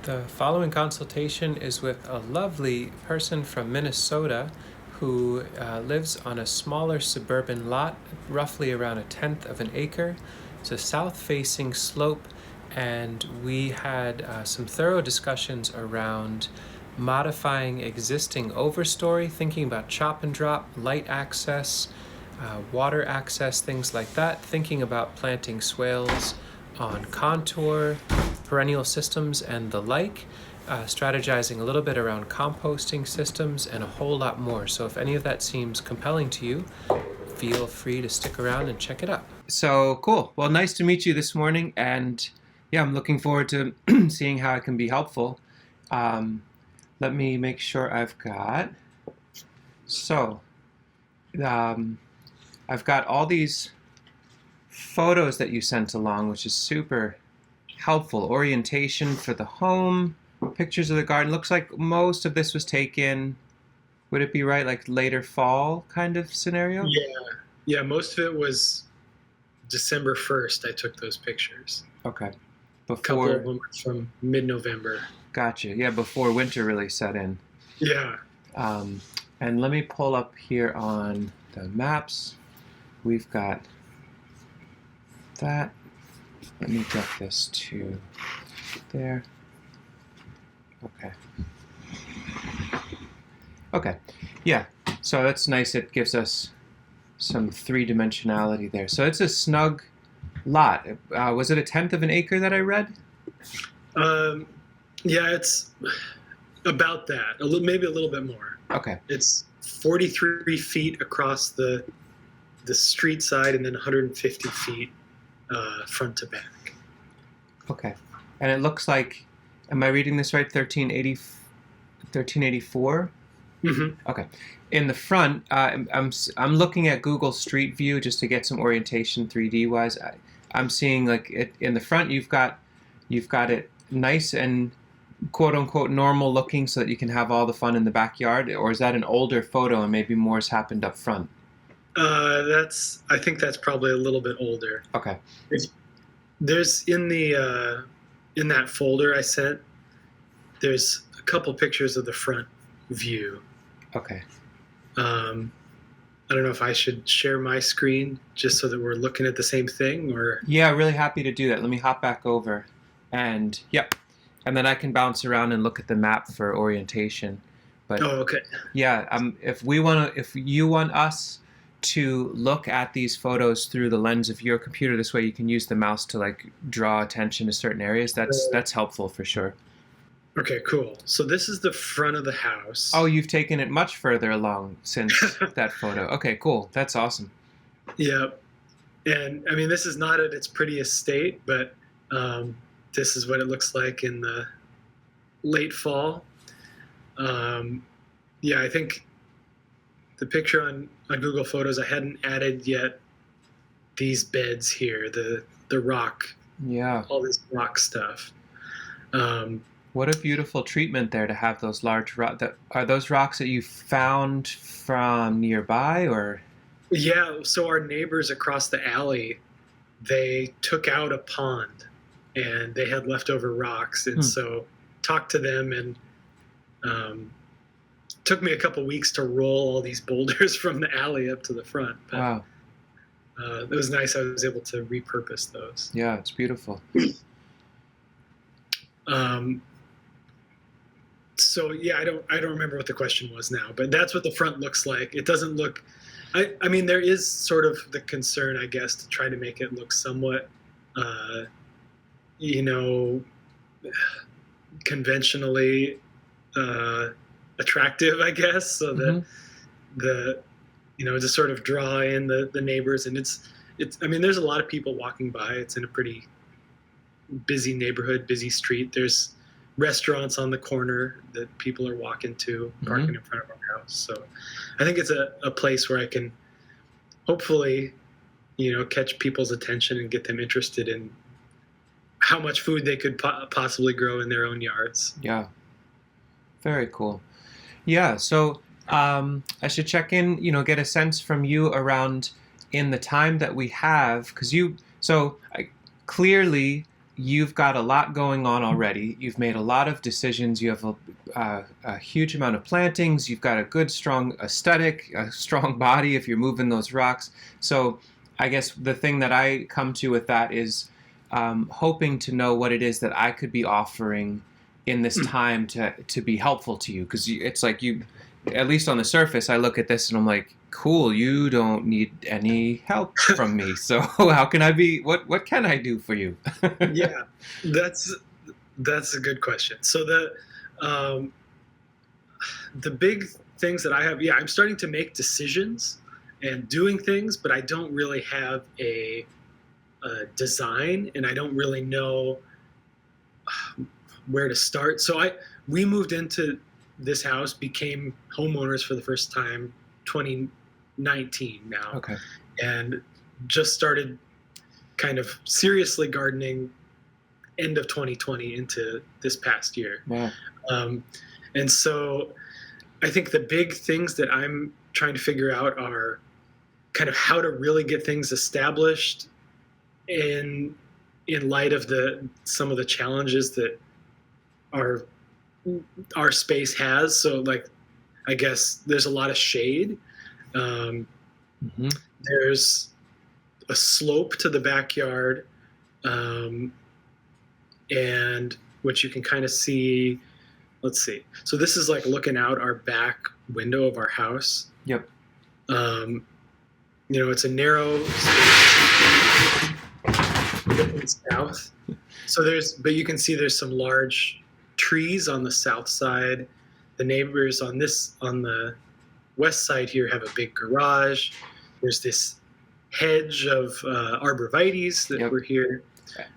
The following consultation is with a lovely person from Minnesota who lives on a smaller suburban lot, roughly around 1/10 of an acre. It's a south-facing slope, and we had some thorough discussions around modifying existing overstory, thinking about chop and drop, light access, water access, things like that, thinking about planting swales on contour, perennial systems, and the like, strategizing a little bit around composting systems, and a whole lot more. So if any of that seems compelling to you, feel free to stick around and check it out. So cool. Well, nice to meet you this morning, and yeah, I'm looking forward to seeing how it can be helpful. Let me make sure I've got. So, I've got all these photos that you sent along, which is super helpful. Orientation for the home, pictures of the garden. Looks like most of this was taken, would it be right, like later fall kind of scenario? Yeah, most of it was December 1st I took those pictures. Okay. A couple of them were from mid-November. Gotcha. Yeah, before winter really set in. Yeah. And let me pull up here on the maps. We've got that. Let me get this to there. Okay. Okay. Yeah. So that's nice. It gives us some three-dimensionality there. So it's a snug lot. Was it 1/10 of an acre that I read? Yeah, it's about that. Maybe a little bit more. Okay. It's 43 feet across the street side, and then 150 feet front to back. Okay. And it looks like, am I reading this right? 1384? Mm-hmm. Okay. In the front, I'm looking at Google Street View just to get some orientation 3D wise. I'm seeing like in the front you've got it nice and quote unquote normal looking so that you can have all the fun in the backyard, or is that an older photo and maybe more has happened up front? I think that's probably a little bit older. Okay. There's in that folder I sent, there's a couple pictures of the front view. Okay. I don't know if I should share my screen just so that we're looking at the same thing, or. Yeah, really happy to do that. Let me hop back over, and yep, and then I can bounce around and look at the map for orientation. But oh, okay. Yeah, if you want us to look at these photos through the lens of your computer, this way you can use the mouse to like draw attention to certain areas. That's helpful for sure. Okay, cool. So this is the front of the house. Oh, you've taken it much further along since that photo. Okay, cool. That's awesome. Yeah, and I mean this is not at its prettiest state, but this is what it looks like in the late fall. Yeah, I think the picture on Google Photos, I hadn't added yet these beds here, the rock, yeah, all this rock stuff. What a beautiful treatment there to have those large rocks. Are those rocks that you found from nearby, or? Yeah, so our neighbors across the alley, they took out a pond and they had leftover rocks, and so talked to them, and took me a couple weeks to roll all these boulders from the alley up to the front. But, wow. It was nice. I was able to repurpose those. Yeah, it's beautiful. So yeah, I don't remember what the question was now, but that's what the front looks like. It doesn't look. I mean, there is sort of the concern, I guess, to try to make it look somewhat, conventionally attractive, I guess, so that to sort of draw in the neighbors. And it's I mean, there's a lot of people walking by. It's in a pretty busy neighborhood, busy street. There's restaurants on the corner that people are walking to, parking in front of our house. So I think it's a place where I can hopefully, catch people's attention and get them interested in how much food they could possibly grow in their own yards. Yeah. Very cool. Yeah, so I should check in, get a sense from you around in the time that we have, because clearly you've got a lot going on already. You've made a lot of decisions. You have a huge amount of plantings. You've got a good, strong aesthetic, a strong body if you're moving those rocks. So I guess the thing that I come to with that is hoping to know what it is that I could be offering in this time to be helpful to you. Because it's like you, at least on the surface, I look at this and I'm like, cool, you don't need any help from me. So how can I be, what can I do for you? Yeah, that's a good question. So the big things that I have, yeah, I'm starting to make decisions and doing things, but I don't really have a design, and I don't really know where to start. So we moved into this house, became homeowners for the first time 2019 now. Okay. And just started kind of seriously gardening end of 2020 into this past year. Yeah. And so I think the big things that I'm trying to figure out are kind of how to really get things established in light of some of the challenges that our space has. So like, I guess there's a lot of shade. There's a slope to the backyard, and what you can kind of see, let's see. So this is like looking out our back window of our house. Yep. It's a narrow space looking south. So but you can see there's some large trees on the south side. The neighbors on the west side here have a big garage. There's this hedge of arborvitaes that were here.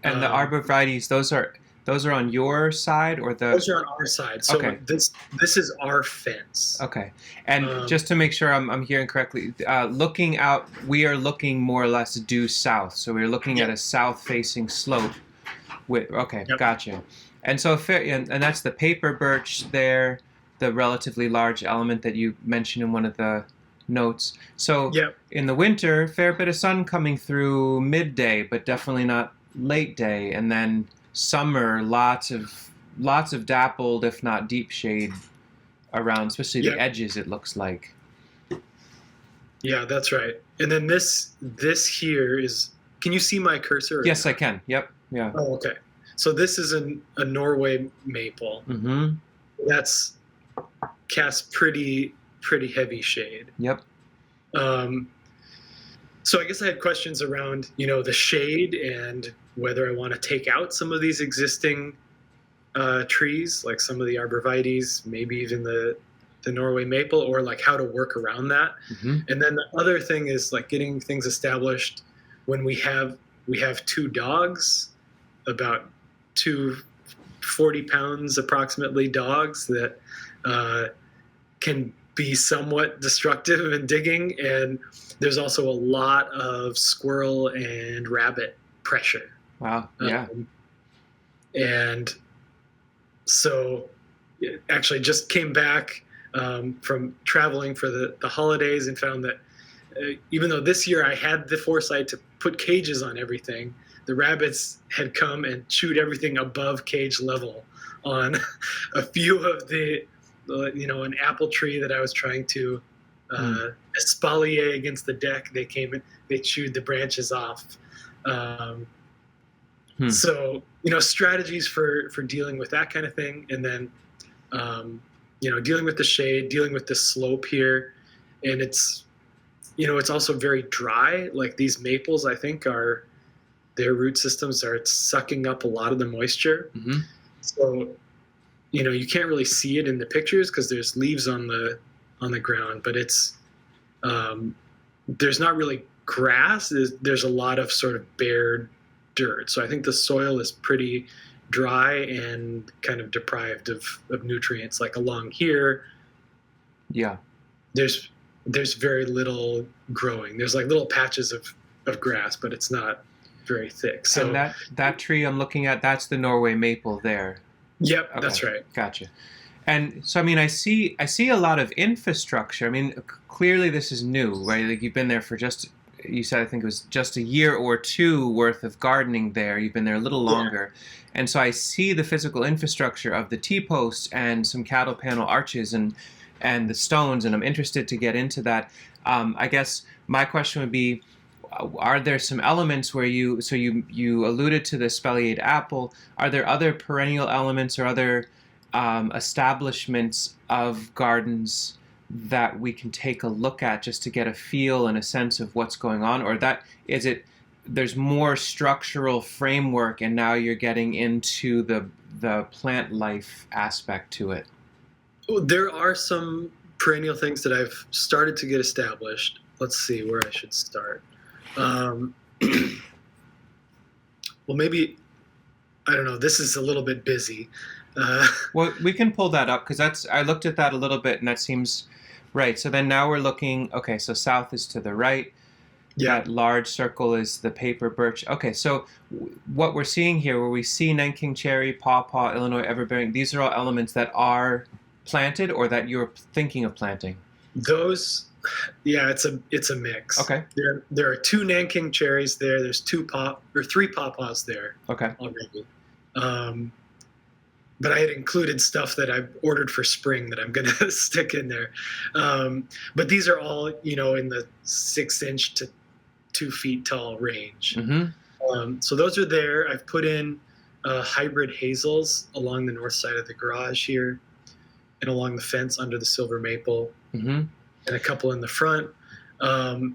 And the arborvitaes, those are on your side, or those are on our side. So okay. This is our fence. Okay. And just to make sure I'm hearing correctly, looking out, we are looking more or less due south. So we're looking at a south-facing slope. Gotcha. And so and that's the paper birch there, the relatively large element that you mentioned in one of the notes. So in the winter, fair bit of sun coming through midday, but definitely not late day. And then summer, lots of dappled, if not deep shade around, especially the edges, it looks like. Yeah, that's right. And then this here is, can you see my cursor? Yes, I can. Yep. Yeah. Oh, okay. So this is a Norway maple. Mm-hmm. That's casts pretty heavy shade. Yep. So I guess I had questions around, the shade and whether I want to take out some of these existing trees, like some of the arborvitaes, maybe even the Norway maple, or like how to work around that. Mm-hmm. And then the other thing is like getting things established when we have 2 dogs, about 2 40 pounds approximately dogs that can be somewhat destructive and digging, and there's also a lot of squirrel and rabbit pressure. Wow. Yeah. And so actually just came back from traveling for the holidays and found that even though this year I had the foresight to put cages on everything, the rabbits had come and chewed everything above cage level on a few of an apple tree that I was trying to espalier against the deck. They came and they chewed the branches off. So, strategies for dealing with that kind of thing. And then, dealing with the shade, dealing with the slope here. And it's also very dry. Like these maples, I think their root systems are sucking up a lot of the moisture. Mm-hmm. So, you can't really see it in the pictures because there's leaves on the ground, but it's, there's not really grass. There's a lot of sort of bare dirt. So I think the soil is pretty dry and kind of deprived of nutrients. Like along here, there's very little growing. There's like little patches of grass, but it's not very thick. So and that tree I'm looking at, that's the Norway maple there. Yep, Okay. That's right. Gotcha. And so, I see a lot of infrastructure. Clearly this is new, right? Like you've been there for just you said, I think it was just a year or two worth of gardening there. You've been there a little longer. And so I see the physical infrastructure of the T-posts and some cattle panel arches and the stones, and I'm interested to get into that. I guess my question would be, are there some elements where you alluded to the spelliate apple, are there other perennial elements or other establishments of gardens that we can take a look at just to get a feel and a sense of what's going on? Or that is it, there's more structural framework and now you're getting into the plant life aspect to it? There are some perennial things that I've started to get established. Let's see where I should start. Well, maybe, I don't know, this is a little bit busy. Well, we can pull that up because I looked at that a little bit and that seems right. So then now we're looking, okay, so south is to the right. Yeah. That large circle is the paper birch. Okay, so what we're seeing here, where we see Nanking cherry, pawpaw, Illinois everbearing, these are all elements that are planted or that you're thinking of planting? Those, yeah, it's a mix. Okay. There are 2 Nanking cherries there. There's 3 pawpaws there. Okay. Already. But I had included stuff that I've ordered for spring that I'm going to stick in there. But these are all, in the 6-inch to 2 feet tall range. Mm-hmm. So those are there. I've put in hybrid hazels along the north side of the garage here and along the fence under the silver maple, mm-hmm. and a couple in the front. The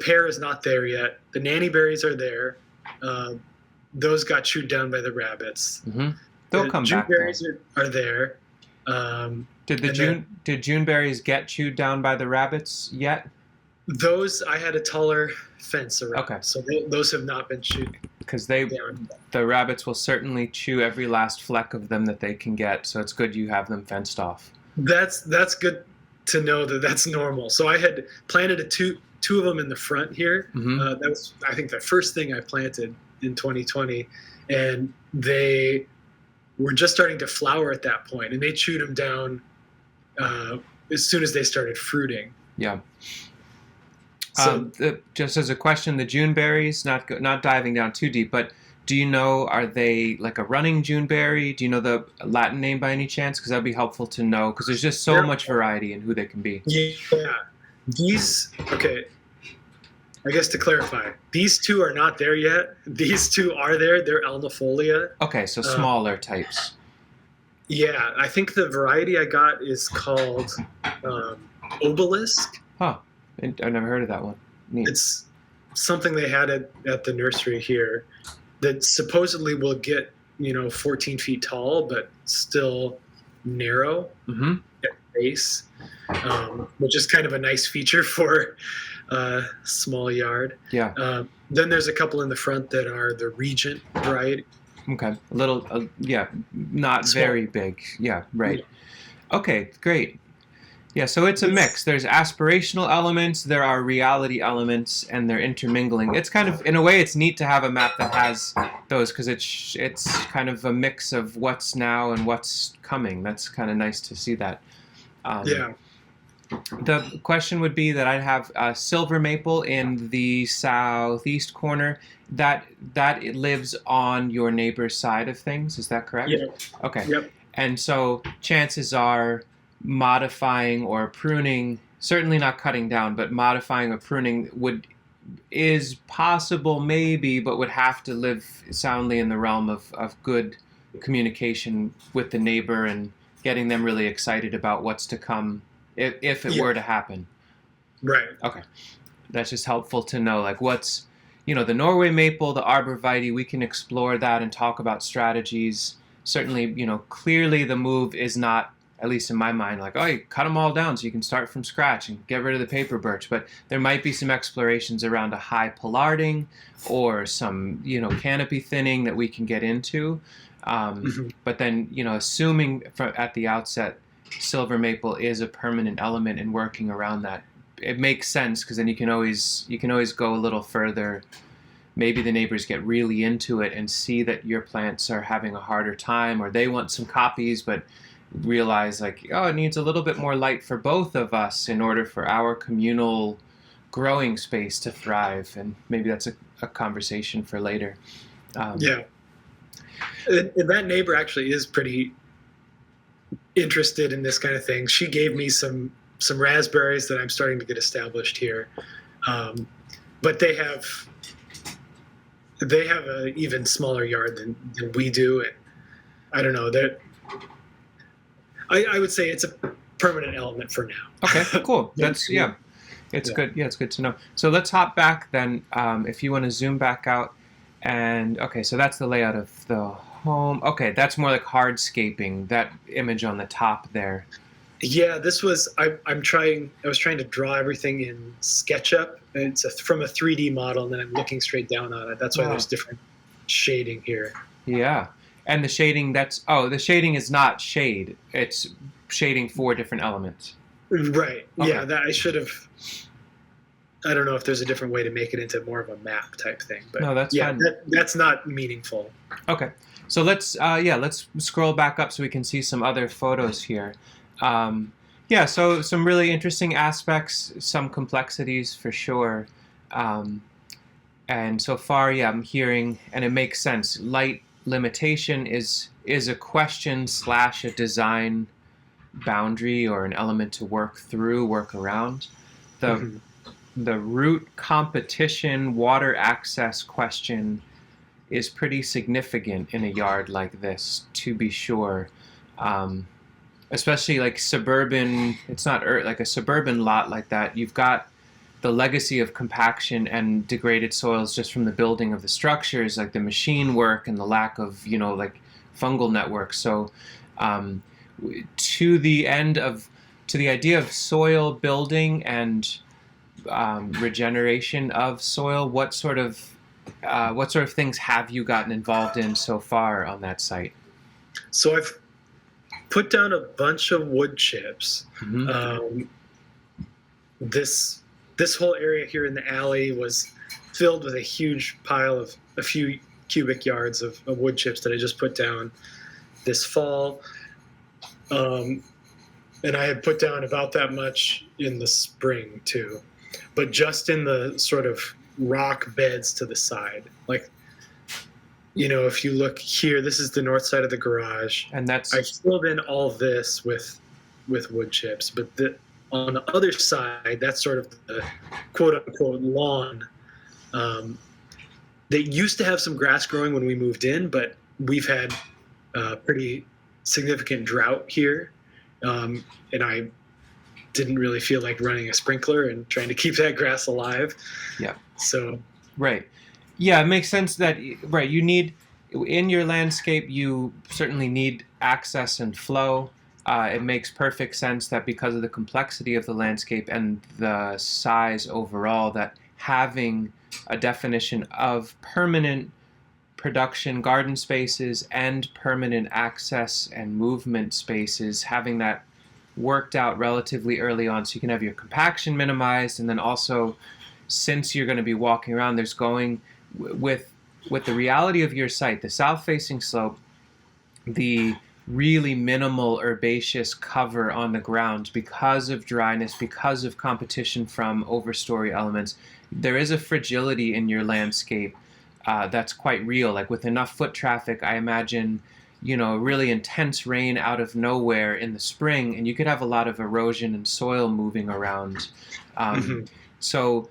pear is not there yet. The nanny berries are there. Those got chewed down by the rabbits. Mm-hmm. They'll come back. Juneberries are there. Did Juneberries get chewed down by the rabbits yet? Those, I had a taller fence around. Okay. So those have not been chewed. Because the rabbits will certainly chew every last fleck of them that they can get. So it's good you have them fenced off. That's good to know that that's normal. So I had planted two of them in the front here. Mm-hmm. That was, I think, the first thing I planted in 2020, and they were just starting to flower at that point, and they chewed them down as soon as they started fruiting. Yeah. So, just as a question, the Juneberries, not diving down too deep, but do you know, are they like a running Juneberry? Do you know the Latin name by any chance? Because that'd be helpful to know, because there's just so much variety in who they can be. Yeah. Okay. I guess to clarify, these 2 are not there yet. These 2 are there. They're alnifolia. Okay, so smaller types. Yeah, I think the variety I got is called obelisk. Huh. I've never heard of that one. Neat. It's something they had at the nursery here that supposedly will get 14 feet tall, but still narrow mm-hmm. at base, which is kind of a nice feature for a small yard. Yeah. Then there's a couple in the front that are the Regent variety. Okay. A little, not small. Very big. Yeah, right. Yeah. Okay, great. Yeah, so it's a mix. There's aspirational elements, there are reality elements, and they're intermingling. It's kind of, in a way, it's neat to have a map that has those, because it's kind of a mix of what's now and what's coming. That's kind of nice to see that. Yeah. The question would be that I'd have silver maple in the southeast corner. That it lives on your neighbor's side of things. Is that correct? Yeah. Okay. Yep. And so chances are modifying or pruning, certainly not cutting down, but modifying or pruning is possible maybe, but would have to live soundly in the realm of good communication with the neighbor and getting them really excited about what's to come if it were to happen. Right. Okay. That's just helpful to know, like what's, the Norway maple, the arborvitae, we can explore that and talk about strategies. Certainly, clearly the move is not, at least in my mind, like, oh, you cut them all down so you can start from scratch and get rid of the paper birch. But there might be some explorations around a high pollarding or some, canopy thinning that we can get into. Mm-hmm. But then, assuming at the outset, silver maple is a permanent element and working around that, it makes sense, because then you can always go a little further. Maybe the neighbors get really into it and see that your plants are having a harder time, or they want some copies, but realize like, oh, it needs a little bit more light for both of us in order for our communal growing space to thrive, and maybe that's a conversation for later. Yeah. And that neighbor actually is pretty interested in this kind of thing. She gave me some raspberries that I'm starting to get established here, but they have an even smaller yard than we do, and I don't know. I would say it's a permanent element for now. Okay, cool. That's Yeah. It's Yeah. good. Yeah, it's good to know. So let's hop back then. If you want to zoom back out, and okay, so that's the layout of the home. Okay, that's more like hardscaping. That image on the top there. Yeah, this was I was trying to draw everything in SketchUp. It's from a 3D model, and then I'm looking straight down on it. That's why Wow. there's different shading here. Yeah, and the shading. The shading is not shade. It's shading for different elements. Right. Okay. Yeah, that I should have. I don't know if there's a different way to make it into more of a map type thing, but No, that's yeah, fine. that's not meaningful. Okay, so let's scroll back up so we can see some other photos here. So some really interesting aspects, some complexities for sure. And so far, I'm hearing, and it makes sense. Light limitation is a question / a design boundary or an element to work around. The root competition water access question is pretty significant in a yard like this, to be sure. Especially like suburban, it's not like a suburban lot like that. You've got the legacy of compaction and degraded soils just from the building of the structures, like the machine work and the lack of, like fungal networks. So to the idea of soil building and regeneration of soil, what sort of things have you gotten involved in so far on that site? So I've put down a bunch of wood chips. Mm-hmm. This whole area here in the alley was filled with a huge pile of a few cubic yards of wood chips that I just put down this fall. And I had put down about that much in the spring too, but just in the sort of rock beds to the side. Like, if you look here, this is the north side of the garage. And I filled in all this with wood chips, but on the other side, that's sort of the quote unquote lawn. They used to have some grass growing when we moved in, but we've had pretty significant drought here. And I didn't really feel like running a sprinkler and trying to keep that grass alive. Yeah. So. Right. Yeah, it makes sense that, right, you need, in your landscape, you certainly need access and flow. It makes perfect sense that because of the complexity of the landscape and the size overall, that having a definition of permanent production garden spaces and permanent access and movement spaces, having that worked out relatively early on so you can have your compaction minimized, and then also, since you're going to be walking around, there's going with the reality of your site, the south-facing slope, the really minimal herbaceous cover on the ground because of dryness, because of competition from overstory elements, there is a fragility in your landscape that's quite real. Like with enough foot traffic, I imagine, really intense rain out of nowhere in the spring, and you could have a lot of erosion and soil moving around. So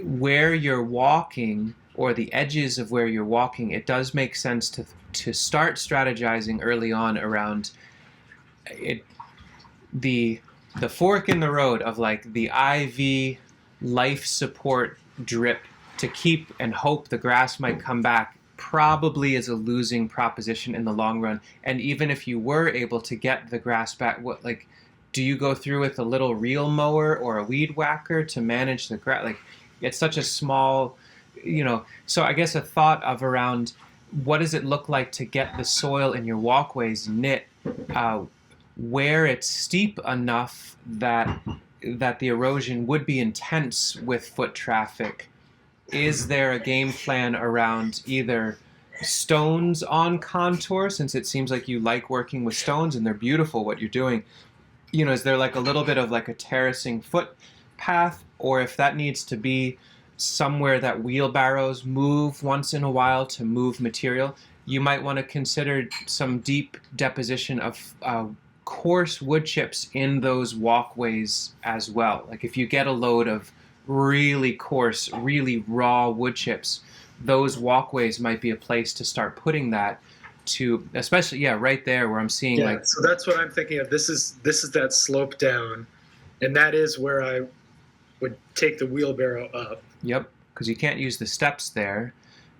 where you're walking, or the edges of where you're walking, it does make sense to start strategizing early on around it, the fork in the road of like the IV life support drip to keep and hope the grass might come back probably is a losing proposition in the long run. And even if you were able to get the grass back, do you go through with a little reel mower or a weed whacker to manage the grass? Like, it's such a small, so I guess a thought of around what does it look like to get the soil in your walkways knit where it's steep enough that the erosion would be intense with foot traffic. Is there a game plan around either stones on contour, since it seems like you like working with stones and they're beautiful what you're doing? Is there like a little bit of like a terracing foot path, or if that needs to be somewhere that wheelbarrows move once in a while to move material, you might want to consider some deep deposition of coarse wood chips in those walkways as well. Like if you get a load of really coarse, really raw wood chips, those walkways might be a place to start putting that to, especially, yeah, right there where I'm seeing like. So that's what I'm thinking of. This is that slope down, and that is where I would take the wheelbarrow up. Yep, because you can't use the steps there.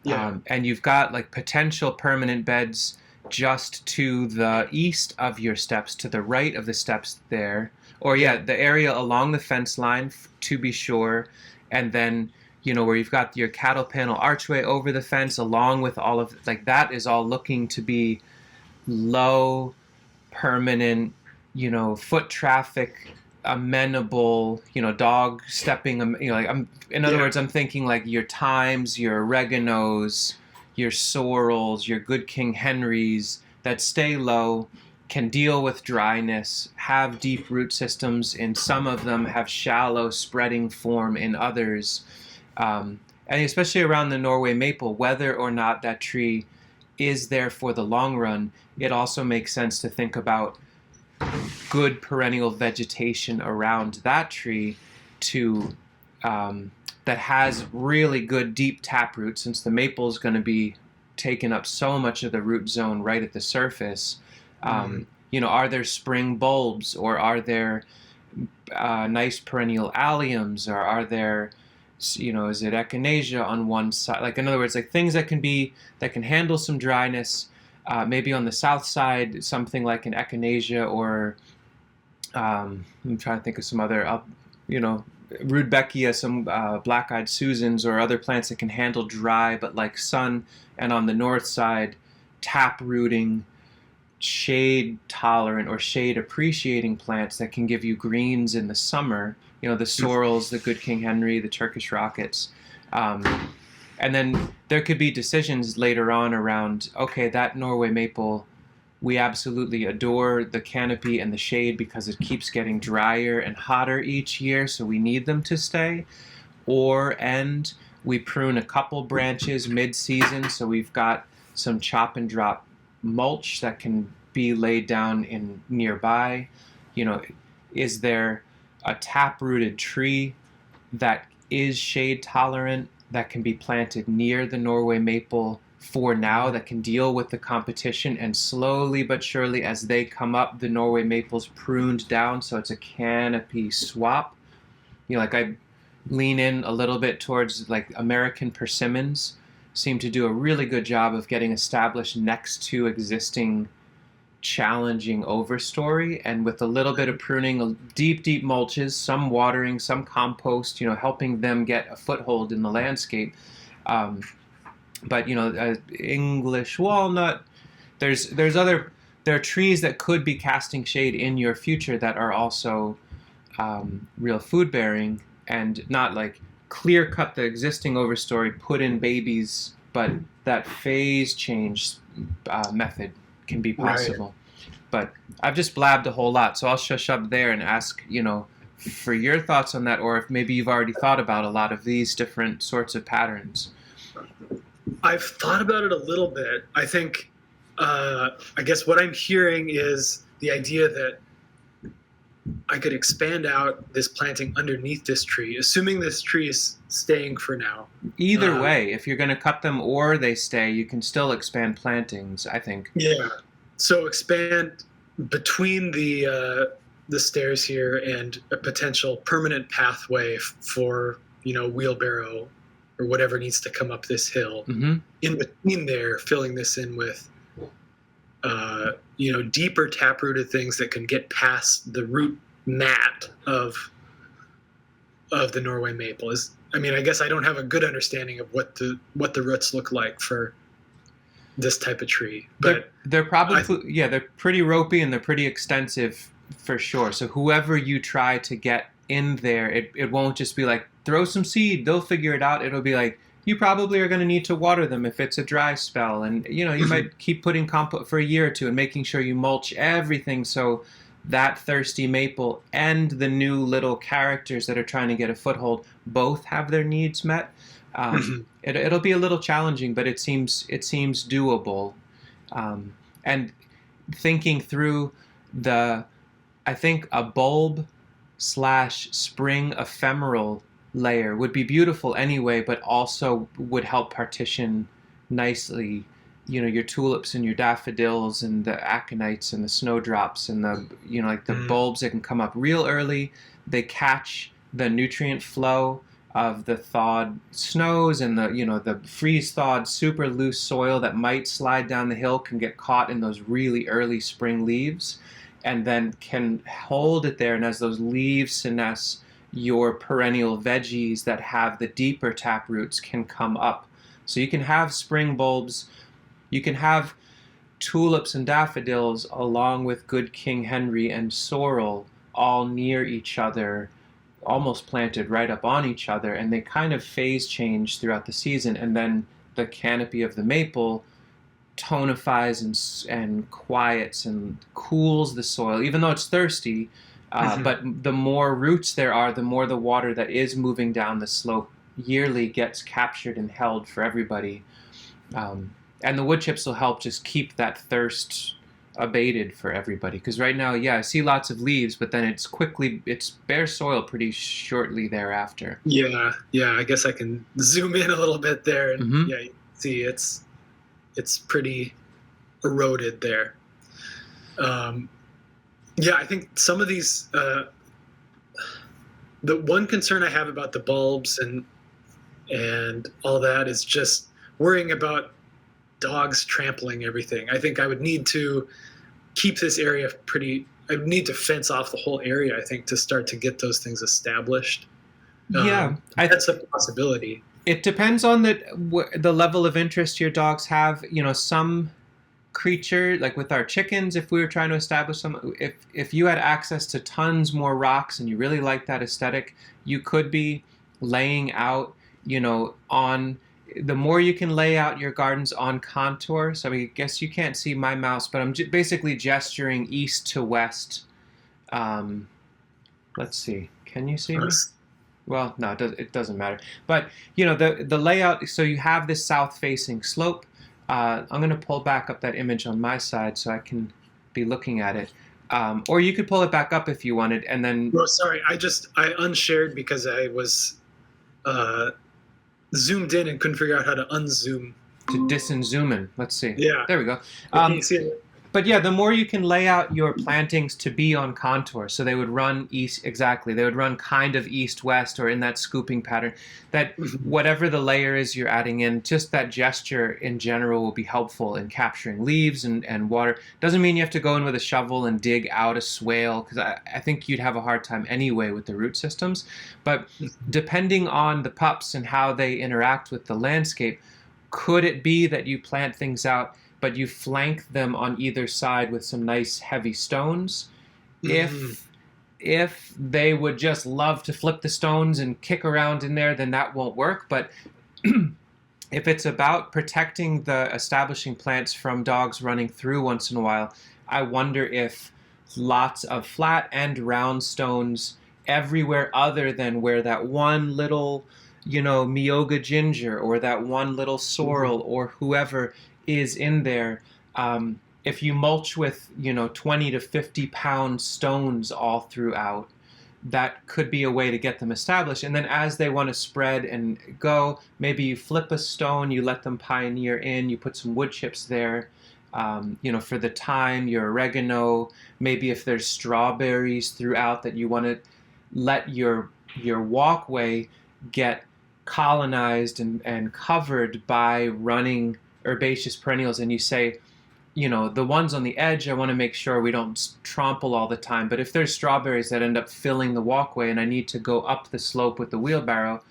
Yeah. And you've got like potential permanent beds just to the east of your steps, to the right of the steps there. Or the area along the fence line, to be sure. And then, where you've got your cattle panel archway over the fence, along with all of, like, that is all looking to be low, permanent, foot traffic amenable, dog stepping, in other words, I'm thinking like your thymes, your oreganos, your sorrels, your good King Henrys that stay low, can deal with dryness, have deep root systems. In some of them have shallow spreading form in others. And especially around the Norway maple, whether or not that tree is there for the long run, it also makes sense to think about good perennial vegetation around that tree to that has really good deep taproot, since the maple is going to be taking up so much of the root zone right at the surface. Are there spring bulbs, or are there nice perennial alliums, or are there, is it echinacea on one side? Like, in other words, like things that can handle some dryness. Maybe on the south side, something like an echinacea, or I'm trying to think of some other, rudbeckia, some black-eyed Susans, or other plants that can handle dry but like sun. And on the north side, tap-rooting, shade-tolerant or shade-appreciating plants that can give you greens in the summer. The sorrels, the good King Henry, the Turkish rockets. And then there could be decisions later on around, okay, that Norway maple, we absolutely adore the canopy and the shade because it keeps getting drier and hotter each year, so we need them to stay. And we prune a couple branches mid-season, so we've got some chop and drop mulch that can be laid down in nearby. Is there a tap-rooted tree that is shade tolerant that can be planted near the Norway maple for now, that can deal with the competition, and slowly but surely as they come up, the Norway maple's pruned down, so it's a canopy swap. Like I lean in a little bit towards like American persimmons seem to do a really good job of getting established next to existing challenging overstory, and with a little bit of pruning, deep mulches, some watering, some compost, helping them get a foothold in the landscape. But English walnut, there are trees that could be casting shade in your future that are also real food bearing, and not like clear cut the existing overstory, put in babies, but that phase change method can be possible. Right. But I've just blabbed a whole lot, so I'll shush up there and ask, for your thoughts on that, or if maybe you've already thought about a lot of these different sorts of patterns. I've thought about it a little bit. I think, I guess what I'm hearing is the idea that I could expand out this planting underneath this tree, assuming this tree is staying for now. Either way, if you're going to cut them or they stay, you can still expand plantings, I think. Yeah. So expand between the stairs here and a potential permanent pathway for, wheelbarrow or whatever needs to come up this hill. Mm-hmm. In between there, filling this in with deeper taprooted things that can get past the root mat of the Norway maple. I guess I don't have a good understanding of what the roots look like for this type of tree, but they're probably they're pretty ropey and they're pretty extensive for sure. So whoever you try to get in there, it won't just be like throw some seed, they'll figure it out. It'll be like, you probably are going to need to water them if it's a dry spell. And, you might keep putting compost for a year or two and making sure you mulch everything so that thirsty maple and the new little characters that are trying to get a foothold both have their needs met. It'll be a little challenging, but it seems doable. And thinking through I think a bulb slash spring ephemeral layer would be beautiful anyway, but also would help partition nicely, your tulips and your daffodils and the aconites and the snowdrops and the, like the bulbs that can come up real early. They catch the nutrient flow of the thawed snows, and the freeze thawed super loose soil that might slide down the hill can get caught in those really early spring leaves, and then can hold it there. And as those leaves senesce, your perennial veggies that have the deeper tap roots can come up. So you can have spring bulbs, you can have tulips and daffodils along with good King Henry and sorrel all near each other, almost planted right up on each other, and they kind of phase change throughout the season. And then the canopy of the maple tonifies and quiets and cools the soil, even though it's thirsty. But the more roots there are, the more the water that is moving down the slope yearly gets captured and held for everybody. And the wood chips will help just keep that thirst abated for everybody. Because right now, I see lots of leaves, but then it's bare soil pretty shortly thereafter. Yeah. I guess I can zoom in a little bit there, and you can see it's pretty eroded there. I think some of these, the one concern I have about the bulbs and all that is just worrying about dogs trampling everything. I think I would need to keep this area I would need to fence off the whole area, I think, to start to get those things established. That's a possibility. It depends on the level of interest your dogs have. Some creature, like with our chickens, if we were trying to establish some, if you had access to tons more rocks and you really like that aesthetic, you could be laying out, on the more you can lay out your gardens on contour. So I guess you can't see my mouse, but I'm basically gesturing east to west. Let's see. Can you see me? Well, no, it doesn't matter. But, the layout, so you have this south-facing slope. I'm going to pull back up that image on my side so I can be looking at it. Or you could pull it back up if you wanted, and then... Oh, sorry. I unshared because I was zoomed in and couldn't figure out how to unzoom. To dis-and-zoom in. Let's see. Yeah. There we go. Can you see it? But the more you can lay out your plantings to be on contour, so they would run east, exactly. They would run kind of east-west or in that scooping pattern, that whatever the layer is you're adding in, just that gesture in general will be helpful in capturing leaves and water. Doesn't mean you have to go in with a shovel and dig out a swale, because I think you'd have a hard time anyway with the root systems. But depending on the pups and how they interact with the landscape, could it be that you plant things out but you flank them on either side with some nice heavy stones? If they would just love to flip the stones and kick around in there, then that won't work. But if it's about protecting the establishing plants from dogs running through once in a while, I wonder if lots of flat and round stones everywhere other than where that one little, Miyoga ginger or that one little sorrel or whoever is in there, if you mulch with 20 to 50 pound stones all throughout, that could be a way to get them established. And then as they want to spread and go, maybe you flip a stone, you let them pioneer in, you put some wood chips there, for the thyme, your oregano, maybe if there's strawberries throughout that you want to let your walkway get colonized and covered by running herbaceous perennials, and you say, the ones on the edge, I want to make sure we don't trample all the time. But if there's strawberries that end up filling the walkway and I need to go up the slope with the wheelbarrow,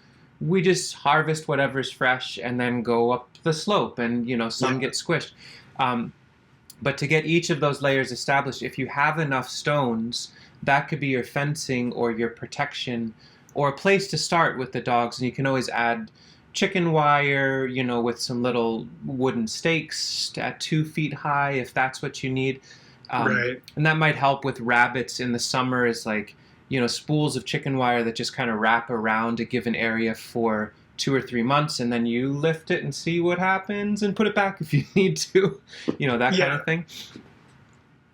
we just harvest whatever's fresh and then go up the slope, and some get squished. But to get each of those layers established, if you have enough stones, that could be your fencing or your protection or a place to start with the dogs. And you can always add chicken wire, with some little wooden stakes at 2 feet high, if that's what you need. Right. And that might help with rabbits in the summer, is like, spools of chicken wire that just kind of wrap around a given area for 2 or 3 months, and then you lift it and see what happens and put it back if you need to, that kind Yeah. of thing.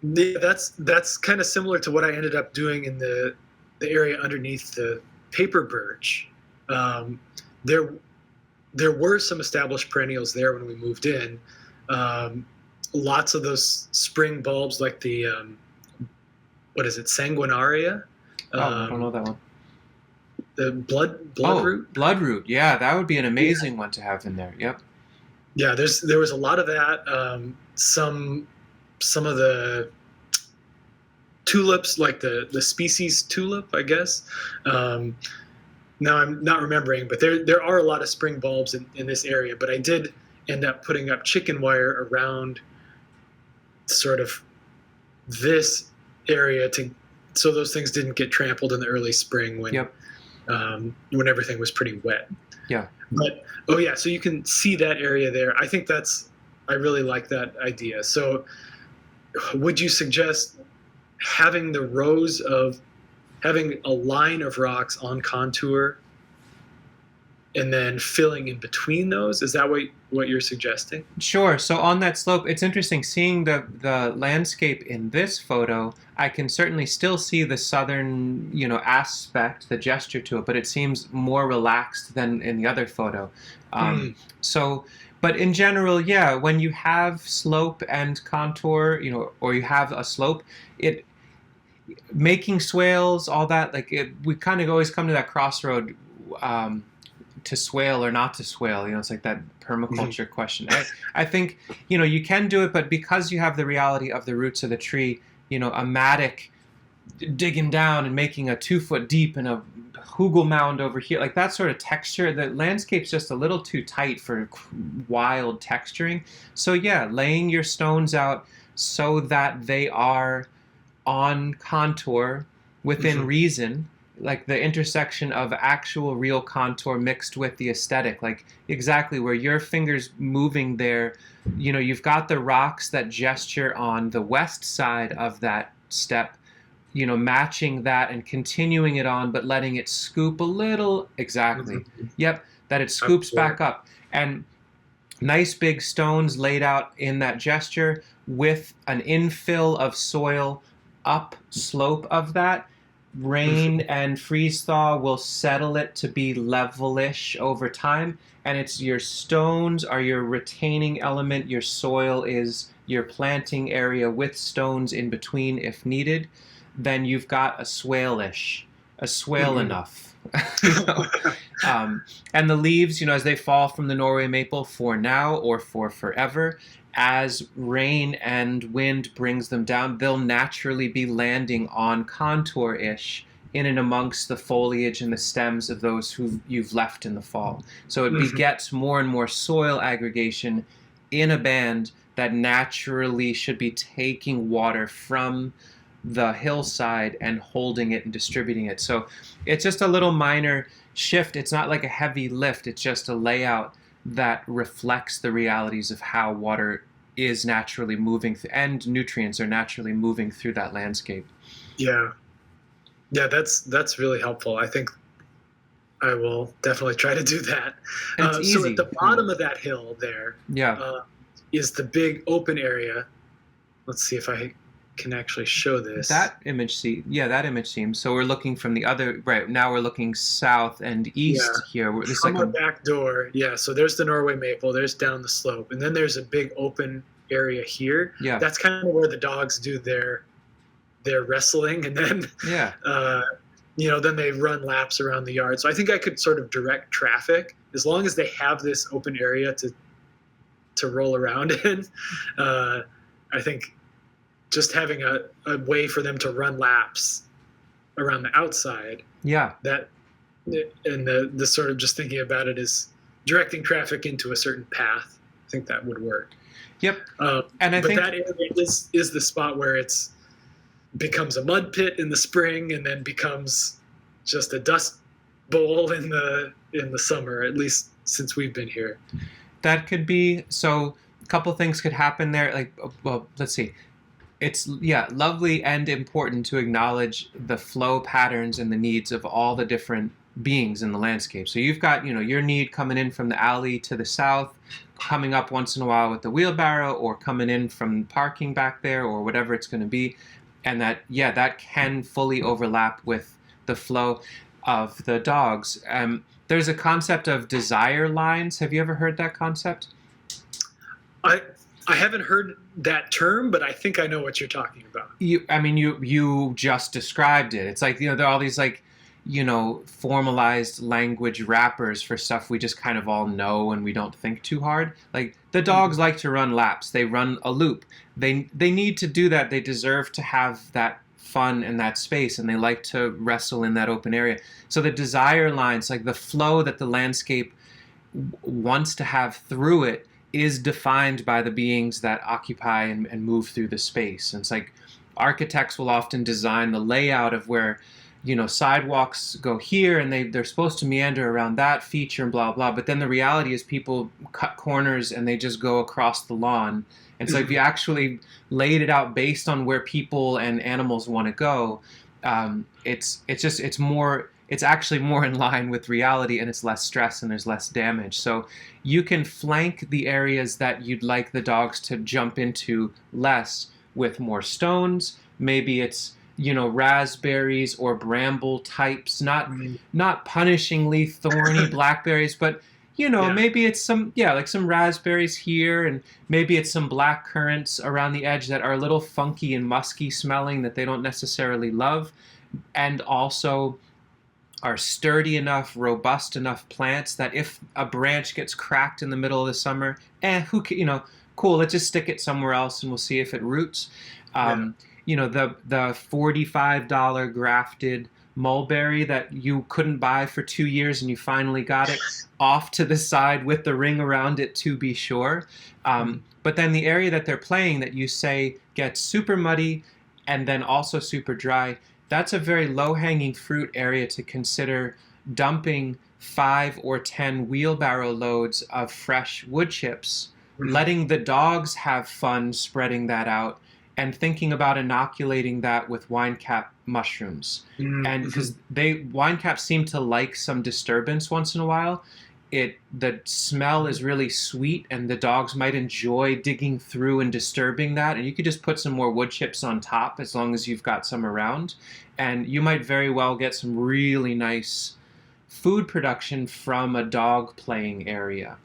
That's kind of similar to what I ended up doing in the area underneath the paper birch. Um, there there were some established perennials there when we moved in. Lots of those spring bulbs, like the what is it, sanguinaria? I don't know that one. The bloodroot. Bloodroot. Yeah, that would be an amazing one to have in there. Yep. Yeah, there was a lot of that. Some of the tulips, like the species tulip, I guess. Now I'm not remembering, but there are a lot of spring bulbs in this area. But I did end up putting up chicken wire around sort of this area so those things didn't get trampled in the early spring when everything was pretty wet. Yeah. But so you can see that area there. I really like that idea. So would you suggest having having a line of rocks on contour and then filling in between those? Is that what you're suggesting? Sure. So on that slope, it's interesting seeing the landscape in this photo. I can certainly still see the southern, aspect, the gesture to it, but it seems more relaxed than in the other photo. But in general, yeah, when you have slope and contour, or you have a slope, making swales, all that, we kind of always come to that crossroad, to swale or not to swale. It's like that permaculture question. I think, you can do it, but because you have the reality of the roots of the tree, a mattock digging down and making a 2 foot deep and a hugel mound over here, like that sort of texture, the landscape's just a little too tight for wild texturing. So yeah, laying your stones out so that they are on contour within reason, like the intersection of actual real contour mixed with the aesthetic, like exactly where your fingers moving there, you've got the rocks that gesture on the west side of that step, matching that and continuing it on, but letting it scoop a little, exactly. Yep, that it scoops back up. And nice big stones laid out in that gesture with an infill of soil up slope of that. Rain and freeze thaw will settle it to be levelish over time, and it's your stones are your retaining element, your soil is your planting area with stones in between if needed. Then you've got a swale enough. And the leaves, as they fall from the Norway maple for now or for forever, as rain and wind brings them down, they'll naturally be landing on contour-ish in and amongst the foliage and the stems of those who you've left in the fall. So it begets more and more soil aggregation in a band that naturally should be taking water from the hillside and holding it and distributing it. So it's just a little minor shift. It's not like a heavy lift. It's just a layout that reflects the realities of how water is naturally moving and nutrients are naturally moving through that landscape. Yeah, that's really helpful. I think I will definitely try to do that. So at the bottom of that hill there, is the big open area. Let's see if I can actually show this. That image seems. So we're looking from the other, right, now we're looking south and east here. This from our back door, so there's the Norway maple, there's down the slope, and then there's a big open area here. Yeah. That's kind of where the dogs do their wrestling, and then then they run laps around the yard. So I think I could sort of direct traffic as long as they have this open area to roll around in. I think just having a way for them to run laps around the outside. Yeah. And the sort of just thinking about it as directing traffic into a certain path. I think that would work. Yep. And I think that area is the spot where it's becomes a mud pit in the spring and then becomes just a dust bowl in the summer, at least since we've been here. That could be. So a couple things could happen there. Let's see. it's lovely and important to acknowledge the flow patterns and the needs of all the different beings in the landscape. So you've got, your need coming in from the alley to the south, coming up once in a while with the wheelbarrow, or coming in from parking back there, or whatever it's going to be. And that can fully overlap with the flow of the dogs. There's a concept of desire lines. Have you ever heard that concept? I I haven't heard that term, but I think I know what you're talking about. You just described it. It's like, there are all these like, formalized language wrappers for stuff we just kind of all know and we don't think too hard. Like the dogs like to run laps. They run a loop. They need to do that. They deserve to have that fun and that space, and they like to wrestle in that open area. So the desire lines, like the flow that the landscape wants to have through it, is defined by the beings that occupy and move through the space. And it's like architects will often design the layout of where, sidewalks go here and they're supposed to meander around that feature and blah, blah. But then the reality is people cut corners and they just go across the lawn. And so if you actually laid it out based on where people and animals want to go, it's actually more in line with reality, and it's less stress and there's less damage. So you can flank the areas that you'd like the dogs to jump into less with more stones. Maybe it's, raspberries or bramble types, not punishingly thorny blackberries, but maybe it's like some raspberries here, and maybe it's some black currants around the edge that are a little funky and musky smelling that they don't necessarily love, and also are sturdy enough, robust enough plants that if a branch gets cracked in the middle of the summer, cool, let's just stick it somewhere else and we'll see if it roots. The $45 grafted mulberry that you couldn't buy for 2 years and you finally got it off to the side with the ring around it, to be sure. But then the area that they're playing that you say gets super muddy and then also super dry, that's a very low-hanging fruit area to consider dumping 5 or 10 wheelbarrow loads of fresh wood chips, letting the dogs have fun spreading that out, and thinking about inoculating that with winecap mushrooms. And because winecaps seem to like some disturbance once in a while, the smell is really sweet, and the dogs might enjoy digging through and disturbing that. And you could just put some more wood chips on top as long as you've got some around. And you might very well get some really nice food production from a dog playing area.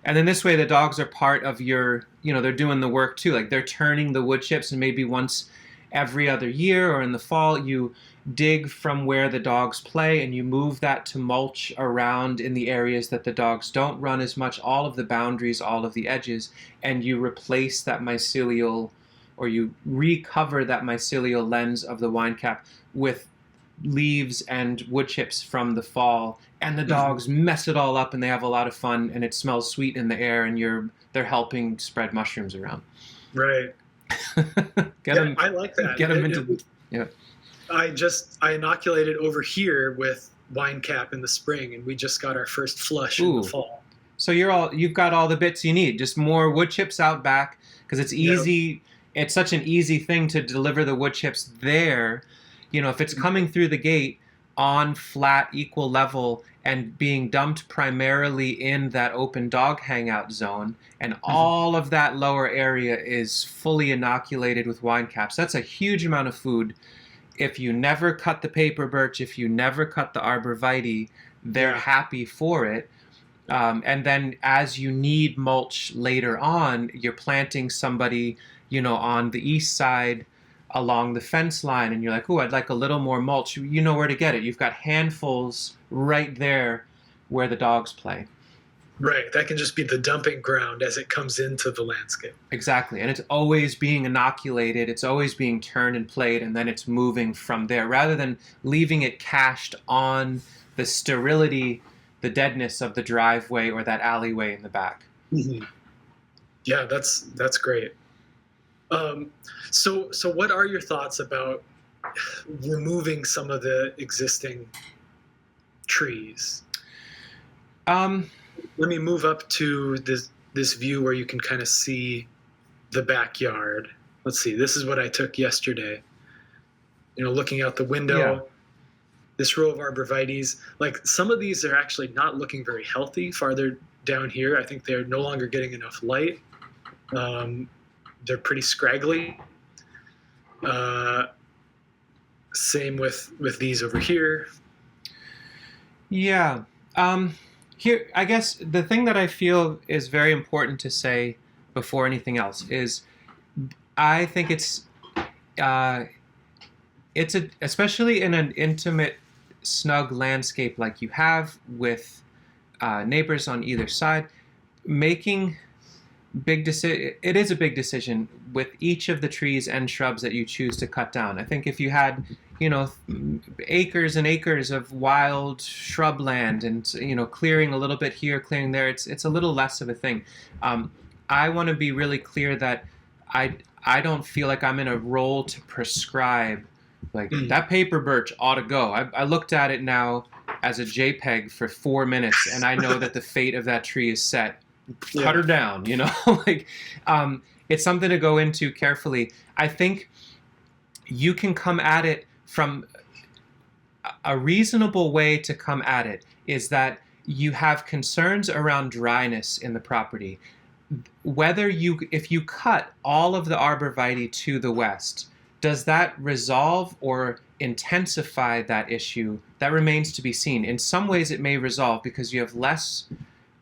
And then this way the dogs are part of your, they're doing the work too. Like they're turning the wood chips, and maybe once every other year or in the fall, you dig from where the dogs play and you move that to mulch around in the areas that the dogs don't run as much, all of the boundaries, all of the edges, and you replace that mycelial, or you recover that mycelial lens of the wine cap with leaves and wood chips from the fall, and the dogs mess it all up and they have a lot of fun, and it smells sweet in the air, and they're helping spread mushrooms around. Right. I like that. Get them into I inoculated over here with wine cap in the spring, and we just got our first flush in the fall. So you've got all the bits you need. Just more wood chips out back, because it's easy. It's such an easy thing to deliver the wood chips there. If it's coming through the gate on flat, equal level and being dumped primarily in that open dog hangout zone, and all of that lower area is fully inoculated with wine caps, that's a huge amount of food. If you never cut the paper birch, if you never cut the arborvitae, they're happy for it. And then as you need mulch later on, you're planting somebody, on the east side along the fence line, and you're like, oh, I'd like a little more mulch. You know where to get it. You've got handfuls right there where the dogs play. Right. That can just be the dumping ground as it comes into the landscape. Exactly. And it's always being inoculated. It's always being turned and played, and then it's moving from there, rather than leaving it cached on the sterility, the deadness of the driveway or that alleyway in the back. Yeah, that's great. So what are your thoughts about removing some of the existing trees? Let me move up to this view where you can kind of see the backyard. Let's see, this is what I took yesterday. Looking out the window, Yeah. this row of arborvitaes, like some of these are actually not looking very healthy farther down here. I think they're no longer getting enough light. They're pretty scraggly. Same with these over here. Yeah. Here, I guess the thing that I feel is very important to say before anything else is, I think especially in an intimate, snug landscape like you have with neighbors on either side, making it is a big decision with each of the trees and shrubs that you choose to cut down. I think if you had, acres and acres of wild shrubland and, clearing a little bit here, clearing there, it's a little less of a thing. I want to be really clear that I don't feel like I'm in a role to prescribe, like, that paper birch ought to go. I looked at it now as a JPEG for 4 minutes, and I know that the fate of that tree is set. Cut her down, like, it's something to go into carefully. I think you can come at it from a reasonable way to come at it is that you have concerns around dryness in the property. If you cut all of the arborvitae to the west, does that resolve or intensify that issue? That remains to be seen. In some ways it may resolve because you have less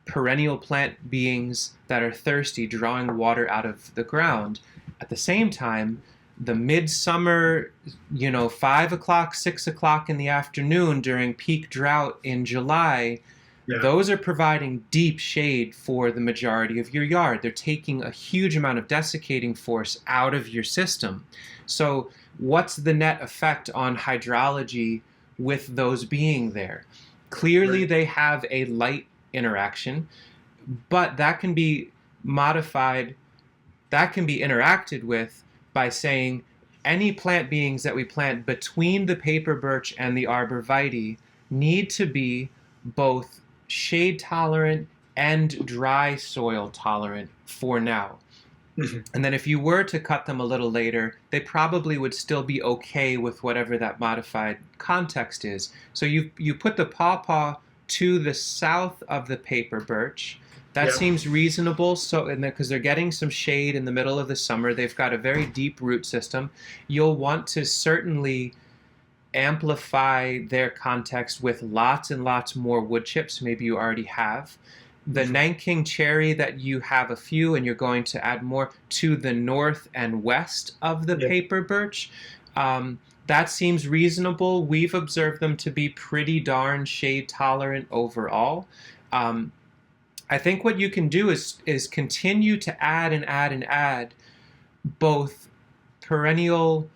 perennial plant beings that are thirsty, drawing water out of the ground. At the same time, the midsummer, 5 o'clock, 6 o'clock in the afternoon during peak drought in July, those are providing deep shade for the majority of your yard. They're taking a huge amount of desiccating force out of your system. So what's the net effect on hydrology with those being there? Clearly, they have a light interaction, but that can be modified, that can be interacted with by saying any plant beings that we plant between the paper birch and the arborvitae need to be both shade tolerant and dry soil tolerant for now. And then if you were to cut them a little later, they probably would still be okay with whatever that modified context is. So you put the pawpaw to the south of the paper birch. That seems reasonable. So, because they're getting some shade in the middle of the summer, they've got a very deep root system. You'll want to certainly amplify their context with lots and lots more wood chips. Maybe you already have. The Nanking cherry that you have a few, and you're going to add more to the north and west of the paper birch. That seems reasonable. We've observed them to be pretty darn shade tolerant overall. I think what you can do is continue to add and add and add both perennial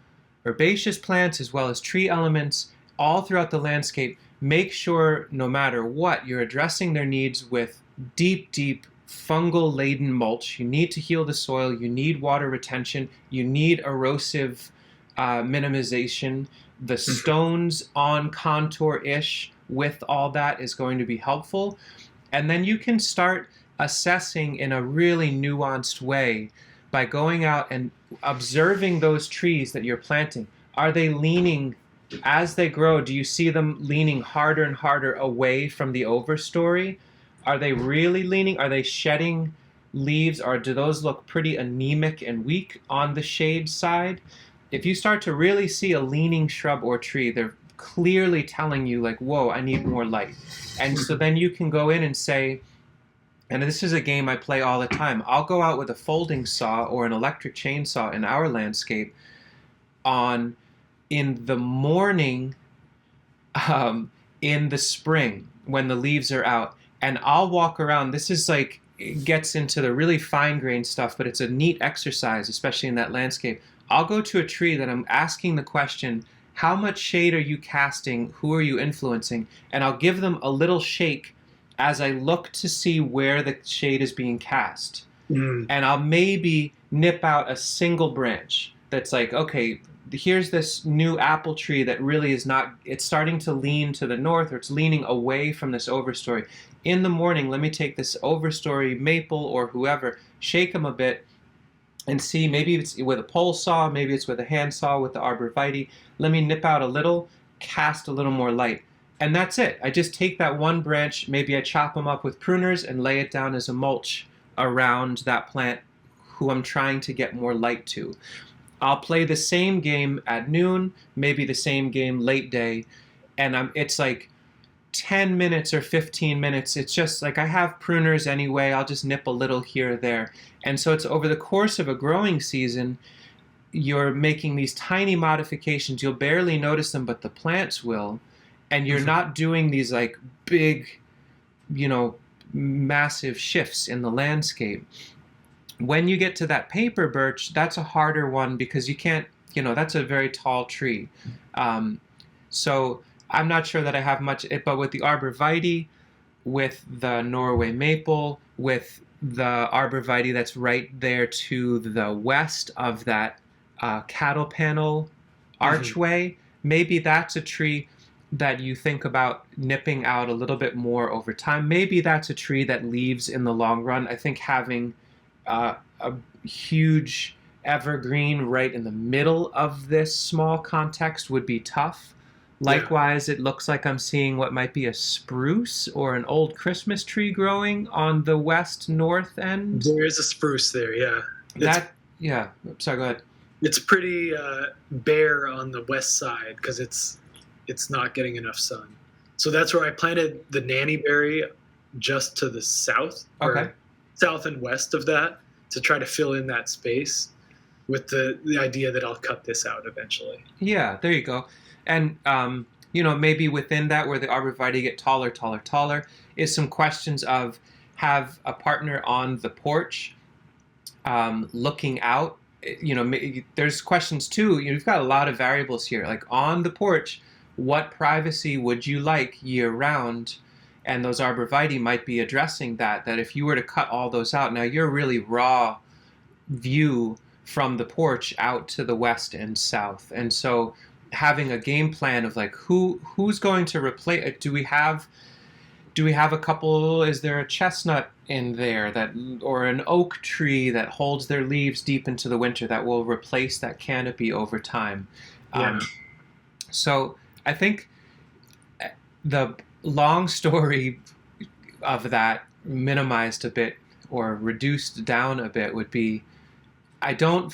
herbaceous plants as well as tree elements all throughout the landscape. Make sure no matter what, you're addressing their needs with deep, deep fungal-laden mulch. You need to heal the soil. You need water retention. You need erosive minimization. The stones on contour-ish with all that is going to be helpful. And then you can start assessing in a really nuanced way by going out and observing those trees that you're planting. Are they leaning, as they grow, do you see them leaning harder and harder away from the overstory? Are they really leaning? Are they shedding leaves, or do those look pretty anemic and weak on the shade side? If you start to really see a leaning shrub or tree, they're clearly telling you, like, whoa, I need more light. And so then you can go in and say, and this is a game I play all the time, I'll go out with a folding saw or an electric chainsaw in our landscape in the morning, in the spring when the leaves are out, and I'll walk around. This is like, it gets into the really fine-grained stuff, but it's a neat exercise, especially in that landscape. I'll go to a tree that I'm asking the question, how much shade are you casting? Who are you influencing? And I'll give them a little shake as I look to see where the shade is being cast. And I'll maybe nip out a single branch that's like, okay, here's this new apple tree that really is not, it's starting to lean to the north, or it's leaning away from this overstory. In the morning, let me take this overstory maple or whoever, shake them a bit, and see, maybe it's with a pole saw, maybe it's with a hand saw with the arborvitae. Let me nip out a little, cast a little more light. And that's it. I just take that one branch, maybe I chop them up with pruners and lay it down as a mulch around that plant who I'm trying to get more light to. I'll play the same game at noon, maybe the same game late day, and it's like 10 minutes or 15 minutes. It's just like I have pruners anyway. I'll just nip a little here or there. And so it's over the course of a growing season, you're making these tiny modifications. You'll barely notice them, but the plants will. And you're not doing these like big, massive shifts in the landscape. When you get to that paper birch, that's a harder one because you can't, that's a very tall tree. So I'm not sure that I have much, but with the arborvitae, with the Norway maple, with the arborvitae that's right there to the west of that cattle panel archway, maybe that's a tree that you think about nipping out a little bit more over time. Maybe that's a tree that leaves in the long run. I think having a huge evergreen right in the middle of this small context would be tough. Likewise, it looks like I'm seeing what might be a spruce or an old Christmas tree growing on the west-north end. There is a spruce there, yeah. Sorry, go ahead. It's pretty bare on the west side because it's not getting enough sun. So that's where I planted the nannyberry just to the south, or south and west of that, to try to fill in that space with the idea that I'll cut this out eventually. Yeah, there you go. And, maybe within that where the arborvitae get taller, is some questions of have a partner on the porch looking out. There's questions too. You've got a lot of variables here. Like on the porch, what privacy would you like year round? And those arborvitae might be addressing that if you were to cut all those out, now you're really raw view from the porch out to the west and south. And so having a game plan of like who's going to replace it. Do we have a couple, is there a chestnut in there or an oak tree that holds their leaves deep into the winter that will replace that canopy over time? So I think the long story of that minimized a bit or reduced down a bit would be I don't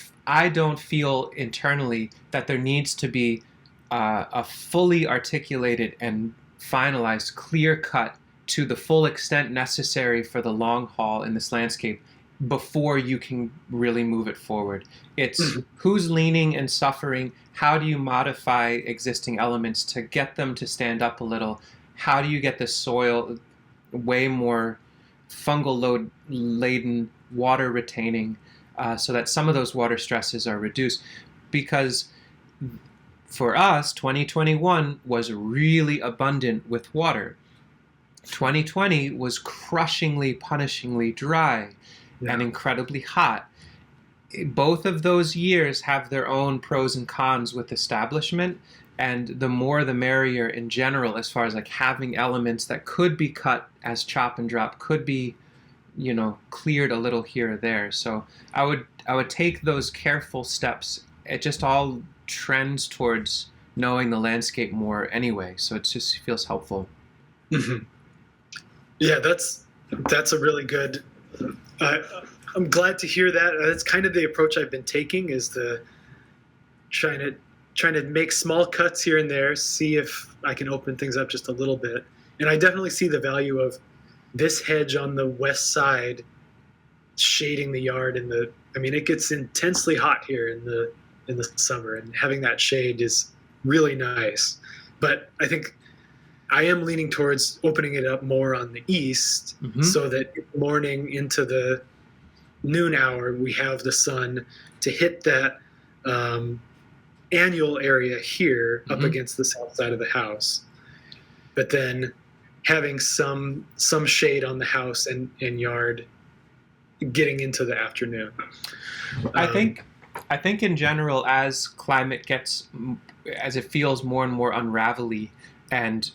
feel internally that there needs to be a fully articulated and finalized clear cut to the full extent necessary for the long haul in this landscape before you can really move it forward. It's who's leaning and suffering, how do you modify existing elements to get them to stand up a little, how do you get the soil way more fungal load laden, water retaining, so that some of those water stresses are reduced. Because for us, 2021 was really abundant with water. 2020 was crushingly, punishingly dry and incredibly hot. Both of those years have their own pros and cons with establishment, and the more the merrier in general, as far as like having elements that could be cut as chop and drop, could be, cleared a little here or there. So I would take those careful steps. It just all trends towards knowing the landscape more anyway. So it just feels helpful. Mm-hmm. Yeah, that's a really good. I'm glad to hear that. That's kind of the approach I've been taking, is the trying to make small cuts here and there, see if I can open things up just a little bit. And I definitely see the value of this hedge on the west side shading the yard it gets intensely hot here in the summer, and having that shade is really nice. But I think I am leaning towards opening it up more on the east, so that morning into the noon hour, we have the sun to hit that annual area here up against the south side of the house. But then having some shade on the house and yard getting into the afternoon. I think in general, as climate as it feels more and more unravelly and